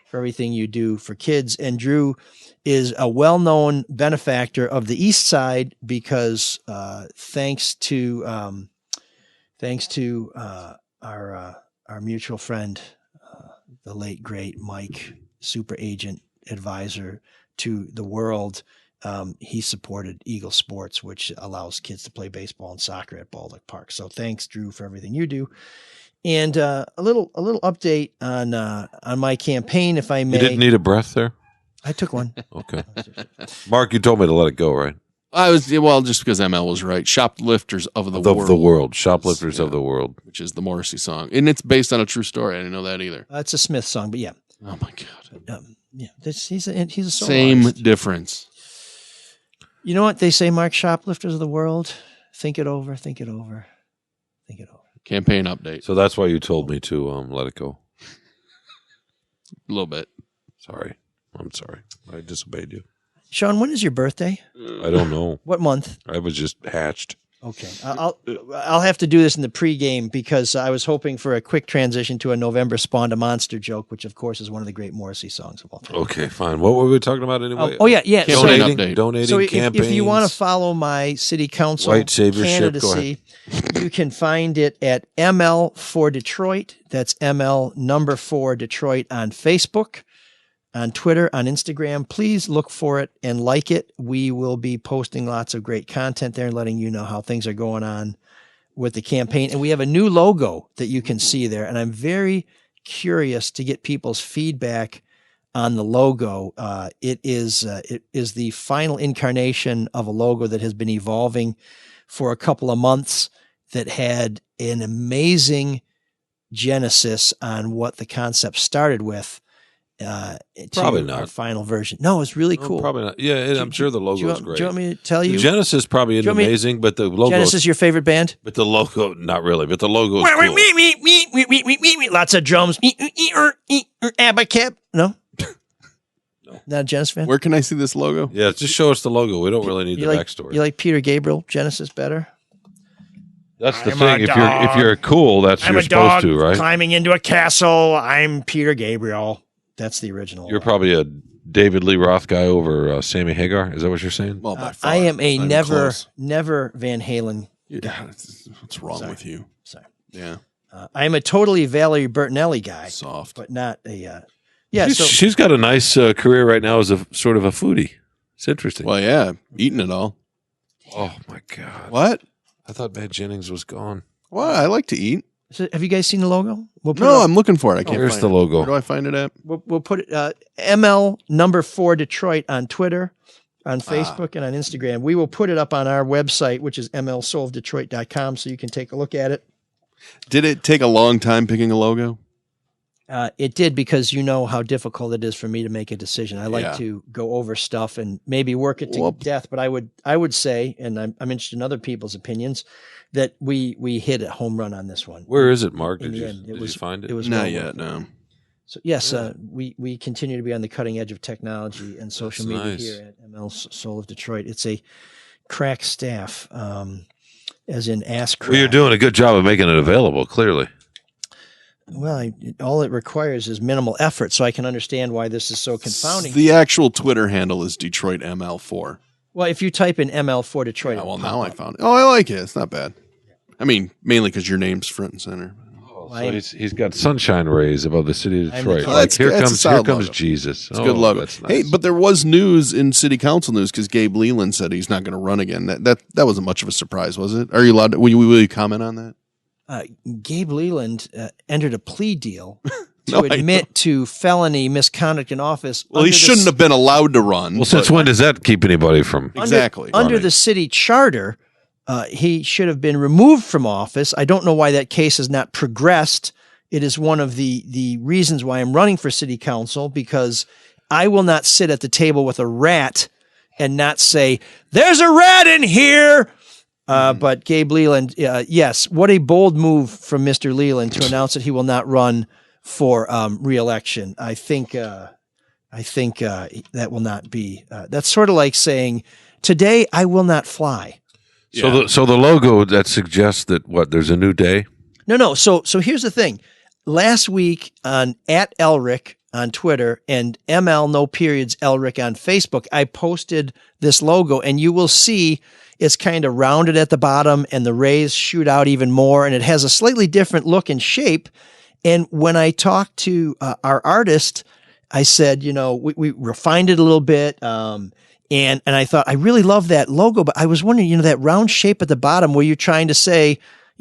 for everything you do for kids. And Drew is a well-known benefactor of the East Side because thanks to our mutual friend, the late great Mike, super agent advisor to the world, he supported Eagle Sports, which allows kids to play baseball and soccer at Baldock Park. So thanks, Drew, for everything you do. And a little update on my campaign, if I may.
You didn't need a breath there?
I took one.
Okay. Mark, you told me to let it go, right?
Just because ML was right. Shoplifters of the World.
Shoplifters of the World.
Which is the Morrissey song. And it's based on a true story. I didn't know that either.
It's a Smith song, but yeah.
Oh my God.
He's a solo
Same
artist.
difference.
You know what they say, Mark? Shoplifters of the world. Think it over. Think it over. Think it over.
Campaign update.
So that's why you told me to let it go.
A little bit.
Sorry. I'm sorry. I disobeyed you.
Sean, when is your birthday?
I don't know.
What month?
I was just hatched.
Okay. I'll have to do this in the pregame because I was hoping for a quick transition to a November Spawned a Monster joke, which of course is one of the great Morrissey songs of all time.
Okay, fine. What were we talking about anyway?
Yeah.
Donating
So
campaigns.
if you want to follow my city council
White saviorship,
candidacy, you can find it at ML for Detroit. That's ML number 4 Detroit on Facebook, on Twitter, on Instagram. Please look for it and like it. We will be posting lots of great content there and letting you know how things are going on with the campaign. And we have a new logo that you can see there. And I'm very curious to get people's feedback on the logo. It is the final incarnation of a logo that has been evolving for a couple of months, that had an amazing genesis on what the concept started with.
Probably not
our final version. No, it's really cool.
Probably not. Yeah, I'm sure the logo is great.
Do you want me to tell you?
The Genesis probably isn't amazing, but the logo.
Genesis, your favorite band?
But the logo, not really. But the logo is cool.
Lots of drums. Abacab. No. Not a Genesis fan.
Where can I see this logo?
Yeah, just show us the logo. We don't really need the backstory.
You like Peter Gabriel Genesis better?
That's the thing. If you're cool, that's you're supposed to, right?
Climbing into a castle. I'm Peter Gabriel. That's the original.
You're probably a David Lee Roth guy over Sammy Hagar. Is that what you're saying?
Well, by far.
I am a never Van Halen guy.
What's wrong with you?
Sorry.
Yeah.
I'm a totally Valerie Bertinelli guy.
Soft.
But not a...
She's got a nice career right now as a sort of a foodie. It's interesting.
Well, yeah. Eating it all.
Oh, my God.
What?
I thought Matt Jennings was gone.
Well, I like to eat.
So have you guys seen the logo?
I'm looking for it. I can't
Here's
find
the logo.
Where do I find it at?
We'll put it ML number 4 Detroit on Twitter, on Facebook, and on Instagram. We will put it up on our website, which is mlsoulofdetroit.com, so you can take a look at it.
Did it take a long time picking a logo?
It did, because you know how difficult it is for me to make a decision. I like to go over stuff and maybe work it to death, but I would say, and I'm interested in other people's opinions, that we hit a home run on this one.
Where is it, Mark? Did you find it?
It was
not yet. No.
So yes, we continue to be on the cutting edge of technology and social media here at ML Soul of Detroit. It's a crack staff, as in ass crack.
Well, you're doing a good job of making it available. Clearly.
Well, all it requires is minimal effort, so I can understand why this is so confounding.
The actual Twitter handle is Detroit ML4.
Well, if you type in ML4 Detroit,
well, now I found it. Oh, I like it. It's not bad. I mean, mainly because your name's front and center.
So he's got sunshine rays above the city of Detroit. Here comes Jesus.
It's a good logo.
That's nice.
Hey, but there was news in city council news because Gabe Leland said he's not going to run again. That wasn't much of a surprise, was it? Are you allowed to? Will you comment on that?
Gabe Leland entered a plea deal to admit to felony misconduct in office.
Well, he shouldn't have been allowed to run.
Well, since when does that keep anybody from
under the city charter? He should have been removed from office. I don't know why that case has not progressed. It is one of the reasons why I'm running for city council, because I will not sit at the table with a rat and not say, "There's a rat in here." But Gabe Leland, yes, what a bold move from Mr. Leland to announce that he will not run for re-election. I think that will not be. That's sort of like saying, "Today I will not fly."
Yeah. So the logo that suggests that there's a new day.
No. So here's the thing. Last week on @Elric on Twitter and ML no periods Elric on Facebook, I posted this logo, and you will see it's kind of rounded at the bottom and the rays shoot out even more, and it has a slightly different look and shape. And when I talked to our artist, I said, we refined it a little bit. And I thought, I really love that logo, but I was wondering, that round shape at the bottom, were you trying to say,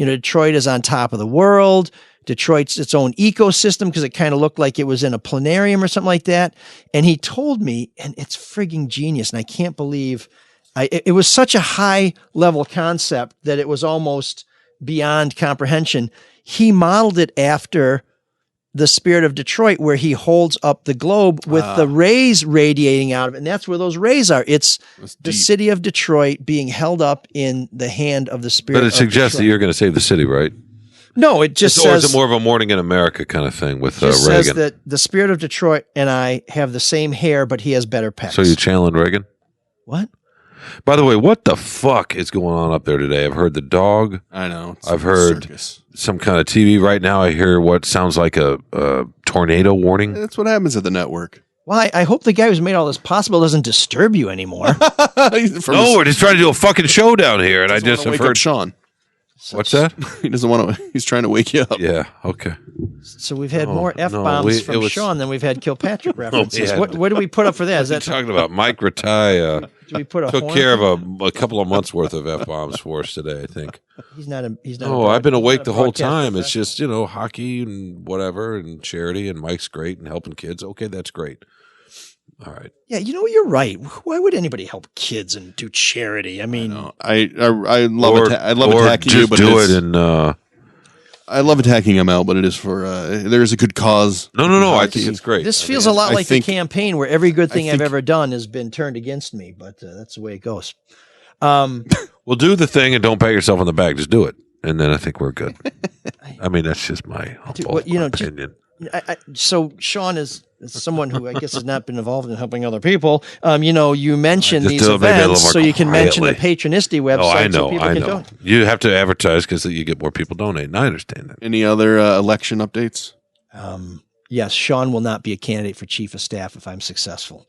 Detroit is on top of the world. Detroit's its own ecosystem because it kind of looked like it was in a planarium or something like that. And he told me, and it's frigging genius. And I can't believe it was such a high level concept that it was almost beyond comprehension. He modeled it after the Spirit of Detroit, where he holds up the globe with the rays radiating out of it. And that's where those rays are. It's the city of Detroit being held up in the hand of the Spirit.
But it suggests that you're going to save the city, right?
No, it just
or
says...
Or is it more of a Morning in America kind of thing with Reagan?
It says that the Spirit of Detroit and I have the same hair, but he has better pecs.
So you challenge Reagan?
What?
By the way, what the fuck is going on up there today? I've heard the dog.
I know.
I've heard some kind of TV. Right now I hear what sounds like a tornado warning.
That's what happens at the network.
Well, I hope the guy who's made all this possible doesn't disturb you anymore.
No, we're just trying to do a fucking show down here, and I just have heard
Sean.
What's that?
He doesn't want to. He's trying to wake you up.
Yeah. Okay.
So we've had more F-bombs from Sean than we've had Kilpatrick references.
yeah.
What do we put up for that? Is that
talking about Mike Rattay?
Do we put a
took
horn?
care of a couple of months worth of F-bombs for us today, I think.
He's not.
Oh, I've been awake the whole time. It's just hockey and whatever and charity, and Mike's great and helping kids. Okay, that's great. All right.
Yeah, you're right. Why would anybody help kids and do charity? I mean,
I love I love attacking you, but
do it and
I love attacking ML, but it is for there is a good cause.
No. I think it's great.
This feels a lot like the campaign where every good thing I've ever done has been turned against me, but that's the way it goes.
Well, do the thing and don't pat yourself on the back. Just do it, and then I think we're good. I mean, that's just my opinion.
So Sean is someone who I guess has not been involved in helping other people. You mention these events so you can mention the Patronisty website.
Oh, I know,
so people
I
can
know.
donate.
You have to advertise because you get more people donating. I understand that.
Any other election updates?
Yes, Sean will not be a candidate for chief of staff if I'm successful.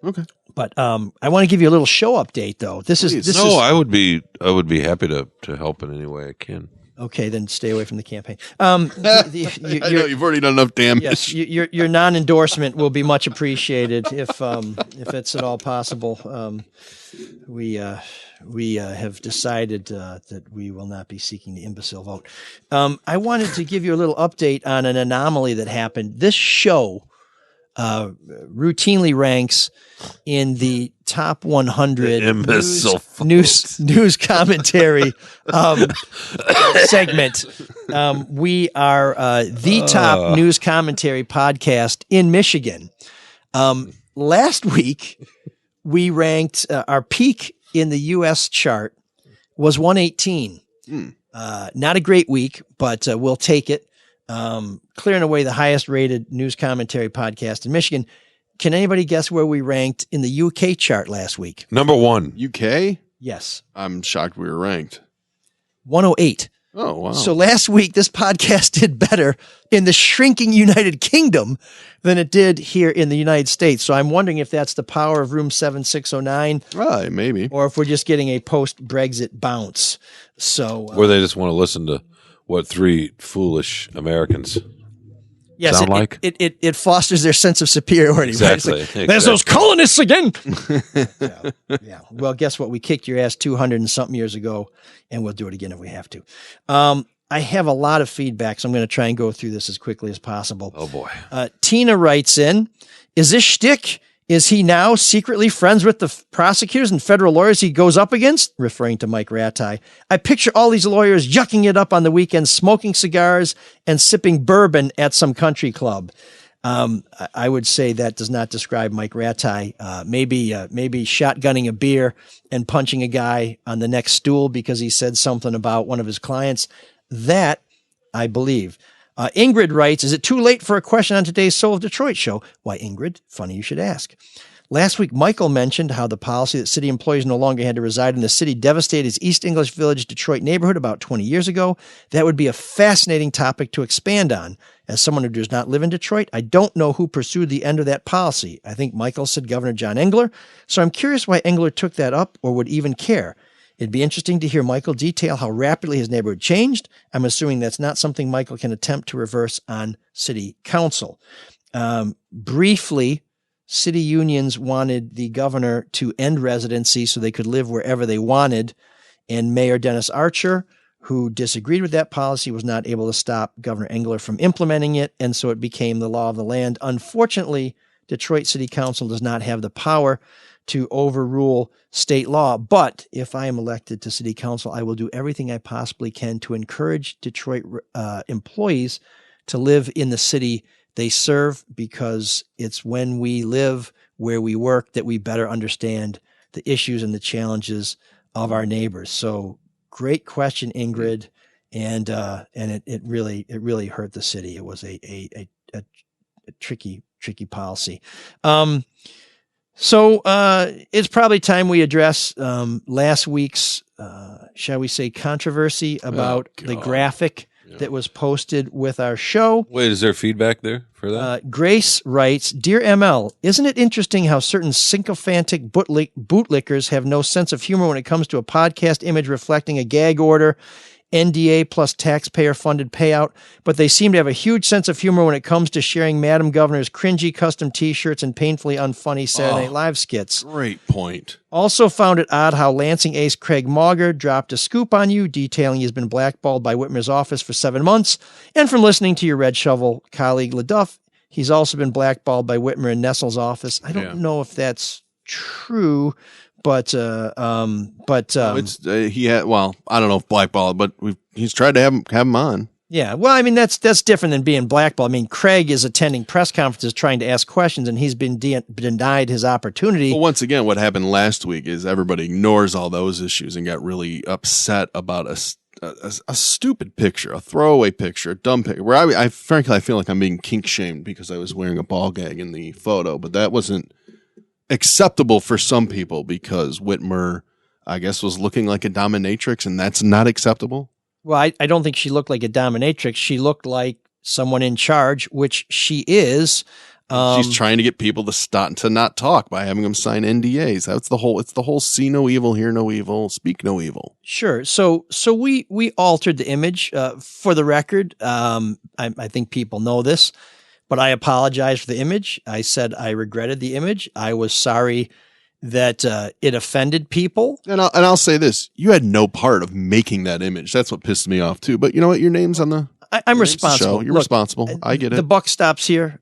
Okay.
But I want to give you a little show update, though.
I would be happy to help in any way I can.
Okay, then stay away from the campaign.
I know you've already done enough damage.
Yes, your non-endorsement will be much appreciated if it's at all possible. We have decided that we will not be seeking the imbecile vote. I wanted to give you a little update on an anomaly that happened. This show routinely ranks in the top 100 news commentary segment. We are the top news commentary podcast in Michigan. Last week, we ranked our peak in the U.S. chart was 118. Not a great week, but we'll take it. Clearing away the highest rated news commentary podcast in Michigan. Can anybody guess where we ranked in the UK chart last week?
Number 1.
UK?
Yes.
I'm shocked we were ranked.
108.
Oh, wow.
So last week, this podcast did better in the shrinking United Kingdom than it did here in the United States. So I'm wondering if that's the power of room 7609.
Maybe.
Or if we're just getting a post-Brexit bounce. So,
or they just want to listen to what 3 foolish Americans sound like.
It fosters their sense of superiority.
Exactly.
Right? There's those colonists again. Yeah. Well, guess what? We kicked your ass 200 and something years ago, and we'll do it again if we have to. I have a lot of feedback, so I'm going to try and go through this as quickly as possible.
Oh, boy.
Tina writes in, is this shtick? Is he now secretly friends with the prosecutors and federal lawyers he goes up against? Referring to Mike Rattay. I picture all these lawyers yucking it up on the weekends, smoking cigars and sipping bourbon at some country club. I would say that does not describe Mike Rattay. Maybe shotgunning a beer and punching a guy on the next stool because he said something about one of his clients. That I believe. Ingrid writes, is it too late for a question on today's Soul of Detroit show? Why, Ingrid, funny you should ask. Last week, Michael mentioned how the policy that city employees no longer had to reside in the city devastated his East English Village, Detroit neighborhood about 20 years ago. That would be a fascinating topic to expand on. As someone who does not live in Detroit, I don't know who pursued the end of that policy. I think Michael said Governor John Engler, so I'm curious why Engler took that up or would even care. It'd be interesting to hear Michael detail how rapidly his neighborhood changed. I'm assuming that's not something Michael can attempt to reverse on city council. Briefly, city unions wanted the governor to end residency so they could live wherever they wanted. and Mayor Dennis Archer, who disagreed with that policy, was not able to stop Governor Engler from implementing it, and so it became the law of the land. Unfortunately, Detroit City Council does not have the power to overrule state law, but if I am elected to City Council, I will do everything I possibly can to encourage Detroit employees to live in the city they serve, because it's when we live where we work that we better understand the issues and the challenges of our neighbors. So great question, Ingrid. And it really hurt the city. It was a tricky policy. So it's probably time we address last week's, shall we say, controversy about the graphic that was posted with our show.
Wait, is there feedback there for that?
Grace writes, Dear ML, isn't it interesting how certain sycophantic bootlickers have no sense of humor when it comes to a podcast image reflecting a gag order, NDA plus taxpayer-funded payout, but they seem to have a huge sense of humor when it comes to sharing Madam Governor's cringy custom T-shirts and painfully unfunny Saturday Night Live skits.
Great point.
Also found it odd how Lansing ace Craig Mauger dropped a scoop on you, detailing he's been blackballed by Whitmer's office for 7 months, and from listening to your Red Shovel colleague LaDuff, he's also been blackballed by Whitmer and Nestle's office. I don't know if that's true, but
it's he had. Well, I don't know if blackballed, but he's tried to have him on.
Yeah, well, I mean that's different than being blackballed. I mean, Craig is attending press conferences trying to ask questions, and he's been denied his opportunity.
Well, once again, what happened last week is everybody ignores all those issues and got really upset about a stupid picture, a throwaway picture, a dumb picture. Where I frankly I feel like I'm being kink shamed because I was wearing a ball gag in the photo, but that wasn't acceptable for some people because Whitmer, I guess, was looking like a dominatrix, and that's not acceptable.
Well, I don't think she looked like a dominatrix. She looked like someone in charge, which she is.
She's trying to get people to not talk by having them sign NDAs. It's the whole see no evil, hear no evil, speak no evil.
Sure. So we altered the image for the record. I think people know this. But I apologized for the image. I said I regretted the image. I was sorry that it offended people.
And I'll say this: you had no part of making that image. That's what pissed me off too. But you know what? Your name's on the.
I'm responsible.
You're responsible. I get it.
The buck stops here.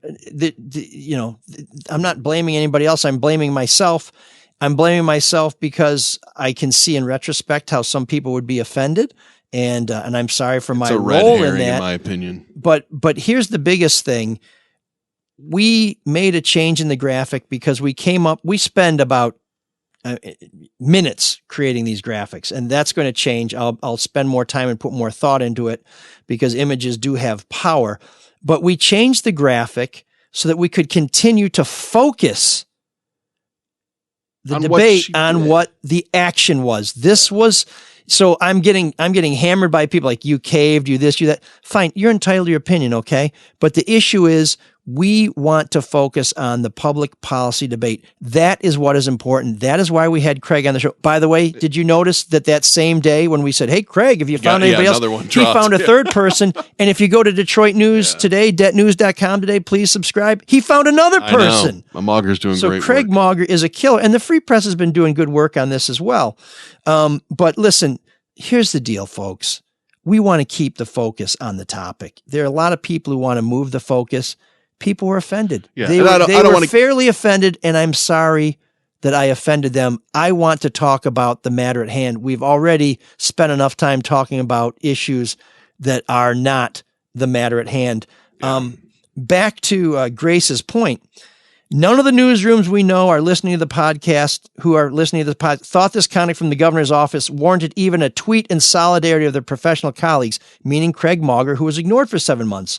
I'm not blaming anybody else. I'm blaming myself. I'm blaming myself because I can see in retrospect how some people would be offended. And I'm sorry for my role in that,
in my opinion.
But here's the biggest thing. We made a change in the graphic because we spend about minutes creating these graphics, and that's going to change. I'll spend more time and put more thought into it because images do have power. But we changed the graphic so that we could continue to focus the debate on what the action was. This was. So I'm getting hammered by people like, you caved, you this, you that. Fine, you're entitled to your opinion, okay? But the issue is we want to focus on the public policy debate. That is what is important. That is why we had Craig on the show. By the way, did you notice that same day when we said, hey, Craig, if you found anybody else, he found a third person. And if you go to Detroit News today, detnews.com today, please subscribe. He found another person.
I know. Mauger's doing great work.
So Craig Mauger is a killer. And the Free Press has been doing good work on this as well. But listen, here's the deal, folks. We want to keep the focus on the topic. There are a lot of people who want to move the focus. People were offended.
Yeah.
They were fairly offended, and I'm sorry that I offended them. I want to talk about the matter at hand. We've already spent enough time talking about issues that are not the matter at hand. Back to Grace's point. None of the newsrooms we know are listening to the podcast, thought this conduct from the governor's office warranted even a tweet in solidarity of their professional colleagues, meaning Craig Mauger, who was ignored for 7 months.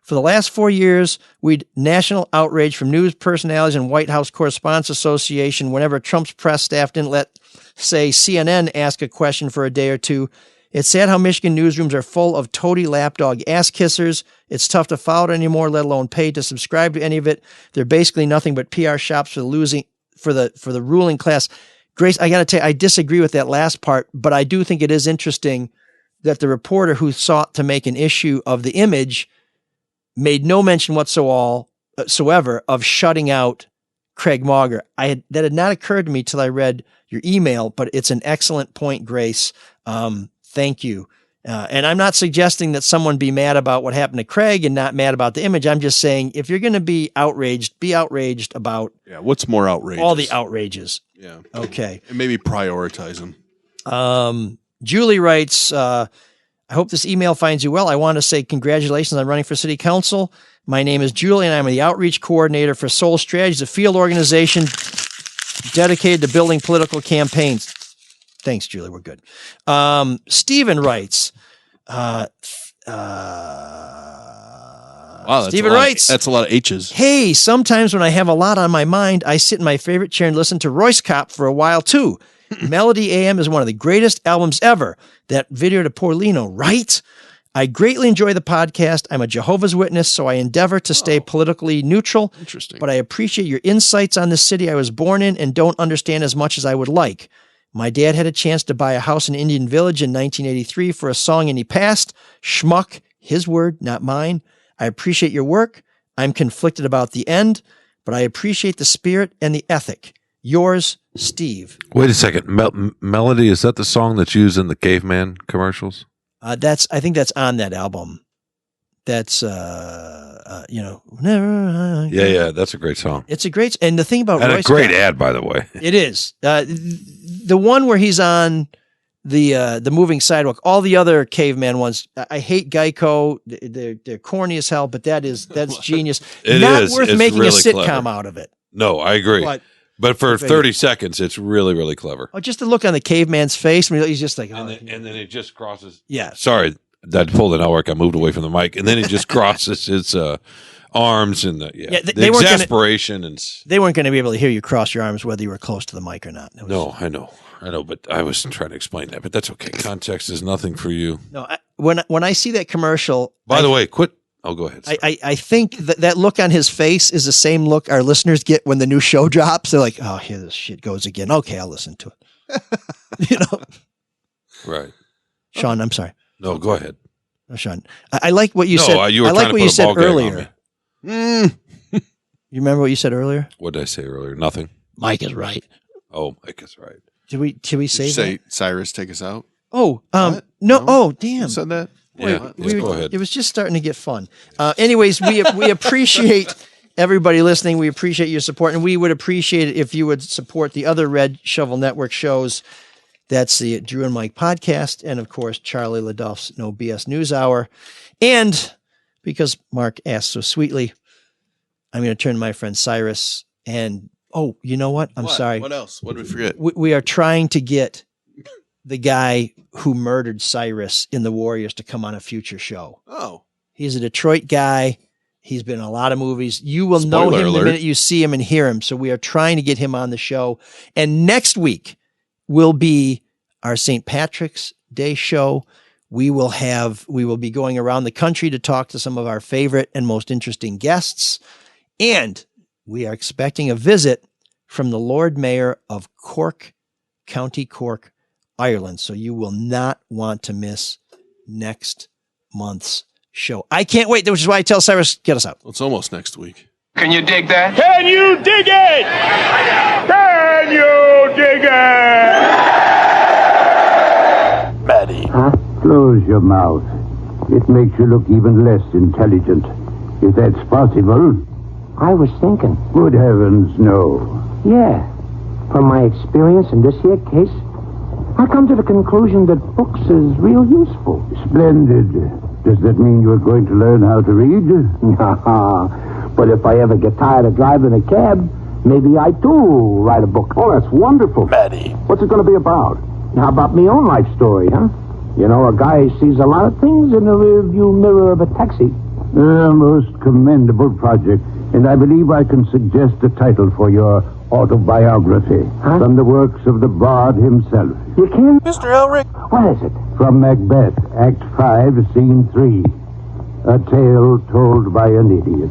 For the last 4 years, we'd national outrage from news personalities and White House Correspondents Association whenever Trump's press staff didn't let, say, CNN ask a question for a day or two. It's sad how Michigan newsrooms are full of toady lapdog ass kissers. It's tough to follow it anymore, let alone pay to subscribe to any of it. They're basically nothing but PR shops for the ruling class. Grace, I got to tell you, I disagree with that last part, but I do think it is interesting that the reporter who sought to make an issue of the image made no mention whatsoever of shutting out Craig Mauger. That had not occurred to me till I read your email, but it's an excellent point, Grace. Thank you. And I'm not suggesting that someone be mad about what happened to Craig and not mad about the image. I'm just saying, if you're going to be outraged about
what's more outrageous?
All the outrages.
Yeah.
Okay.
And maybe prioritize them.
Julie writes, I hope this email finds you well. I want to say congratulations on running for city council. My name is Julie, and I'm the outreach coordinator for Soul Strategies, a field organization dedicated to building political campaigns. Thanks, Julie. We're good. Stephen writes,
Wow,
Stephen writes,
that's a lot of H's.
Hey, sometimes when I have a lot on my mind, I sit in my favorite chair and listen to Royce Cop for a while too. Melody AM is one of the greatest albums ever. That video to Porlino, right? I greatly enjoy the podcast. I'm a Jehovah's Witness, so I endeavor to stay politically neutral.
Interesting.
But I appreciate your insights on the city I was born in and don't understand as much as I would like. My dad had a chance to buy a house in Indian Village in 1983 for a song, and he passed. Schmuck, his word, not mine. I appreciate your work. I'm conflicted about the end, but I appreciate the spirit and the ethic. Yours, Steve.
Wait a second. Melody, is that the song that's used in the Caveman commercials?
I think that's on that album. That's, never.
Yeah, that's a great song.
It's a great, and the thing about
and
Royce
a great
Cop,
ad, by the way.
It is. The one where he's on the moving sidewalk. All the other Caveman ones, I hate Geico. They're corny as hell, but that's genius. Not worth
it's
making
really
a sitcom
clever.
out of it.
No, I agree. But for 30 seconds, it's really, really clever.
Oh, just the look on the Caveman's face. I mean, he's just like,
and then he just crosses.
Yeah.
Sorry, that pull did not work. I moved away from the mic, and then he just crosses his arms and the exasperation.
They weren't going to be able to hear you cross your arms whether you were close to the mic or not.
No, I know, but I was trying to explain that. But that's okay. Context is nothing for you.
No, when I see that commercial.
By the way, quit. Oh, go ahead.
I think that look on his face is the same look our listeners get when the new show drops. They're like, oh, here this shit goes again. Okay, I'll listen to it.
Right.
Sean, I'm sorry.
No, go ahead.
No, Sean. I like what you said.
You were
I
trying
like
to
what
put
you
a
said
ball gag
earlier.
on me.
You remember what you said earlier?
What did I say earlier? Nothing.
Mike is right.
Oh, Mike is right.
Did we say that?
Cyrus, take us out?
Oh, no. Oh, damn.
Who said that?
Yeah, go ahead.
It was just starting to get fun. Anyways, we appreciate everybody listening. We appreciate your support, and we would appreciate it if you would support the other Red Shovel Network shows. That's the Drew and Mike podcast, and of course, Charlie LaDuff's No BS News Hour. And because Mark asked so sweetly, I'm going to turn to my friend Cyrus. And you know what? I'm sorry.
What else? What did we forget?
We are trying to get the guy who murdered Cyrus in the Warriors to come on a future show.
Oh.
He's a Detroit guy. He's been in a lot of movies. You will know
Spoiler
him
alert.
the minute you see him and hear him. So we are trying to get him on the show. And next week will be our St. Patrick's Day show. We will be going around the country to talk to some of our favorite and most interesting guests. And we are expecting a visit from the Lord Mayor of Cork, County Cork, Ireland. So you will not want to miss next month's show. I can't wait, which is why I tell Cyrus, get us out.
It's almost next week.
Can you dig that?
Can you dig it? Can you dig it?
Maddie.
Huh? Close your mouth. It makes you look even less intelligent. If that's possible.
I was thinking.
Good heavens, no.
Yeah. From my experience in this here case, I come to the conclusion that books is real useful.
Splendid. Does that mean you're going to learn how to read?
But if I ever get tired of driving a cab, maybe I too write a book.
Oh, that's wonderful.
Maddie.
What's it going to be about?
How about my own life story, huh? You know, a guy sees a lot of things in the rearview mirror of a taxi.
A most commendable project. And I believe I can suggest a title for your autobiography.
Huh?
From the works of the bard himself.
You can?
Mr. Elric.
What is it?
From Macbeth, Act 5, Scene 3. A tale told by an idiot.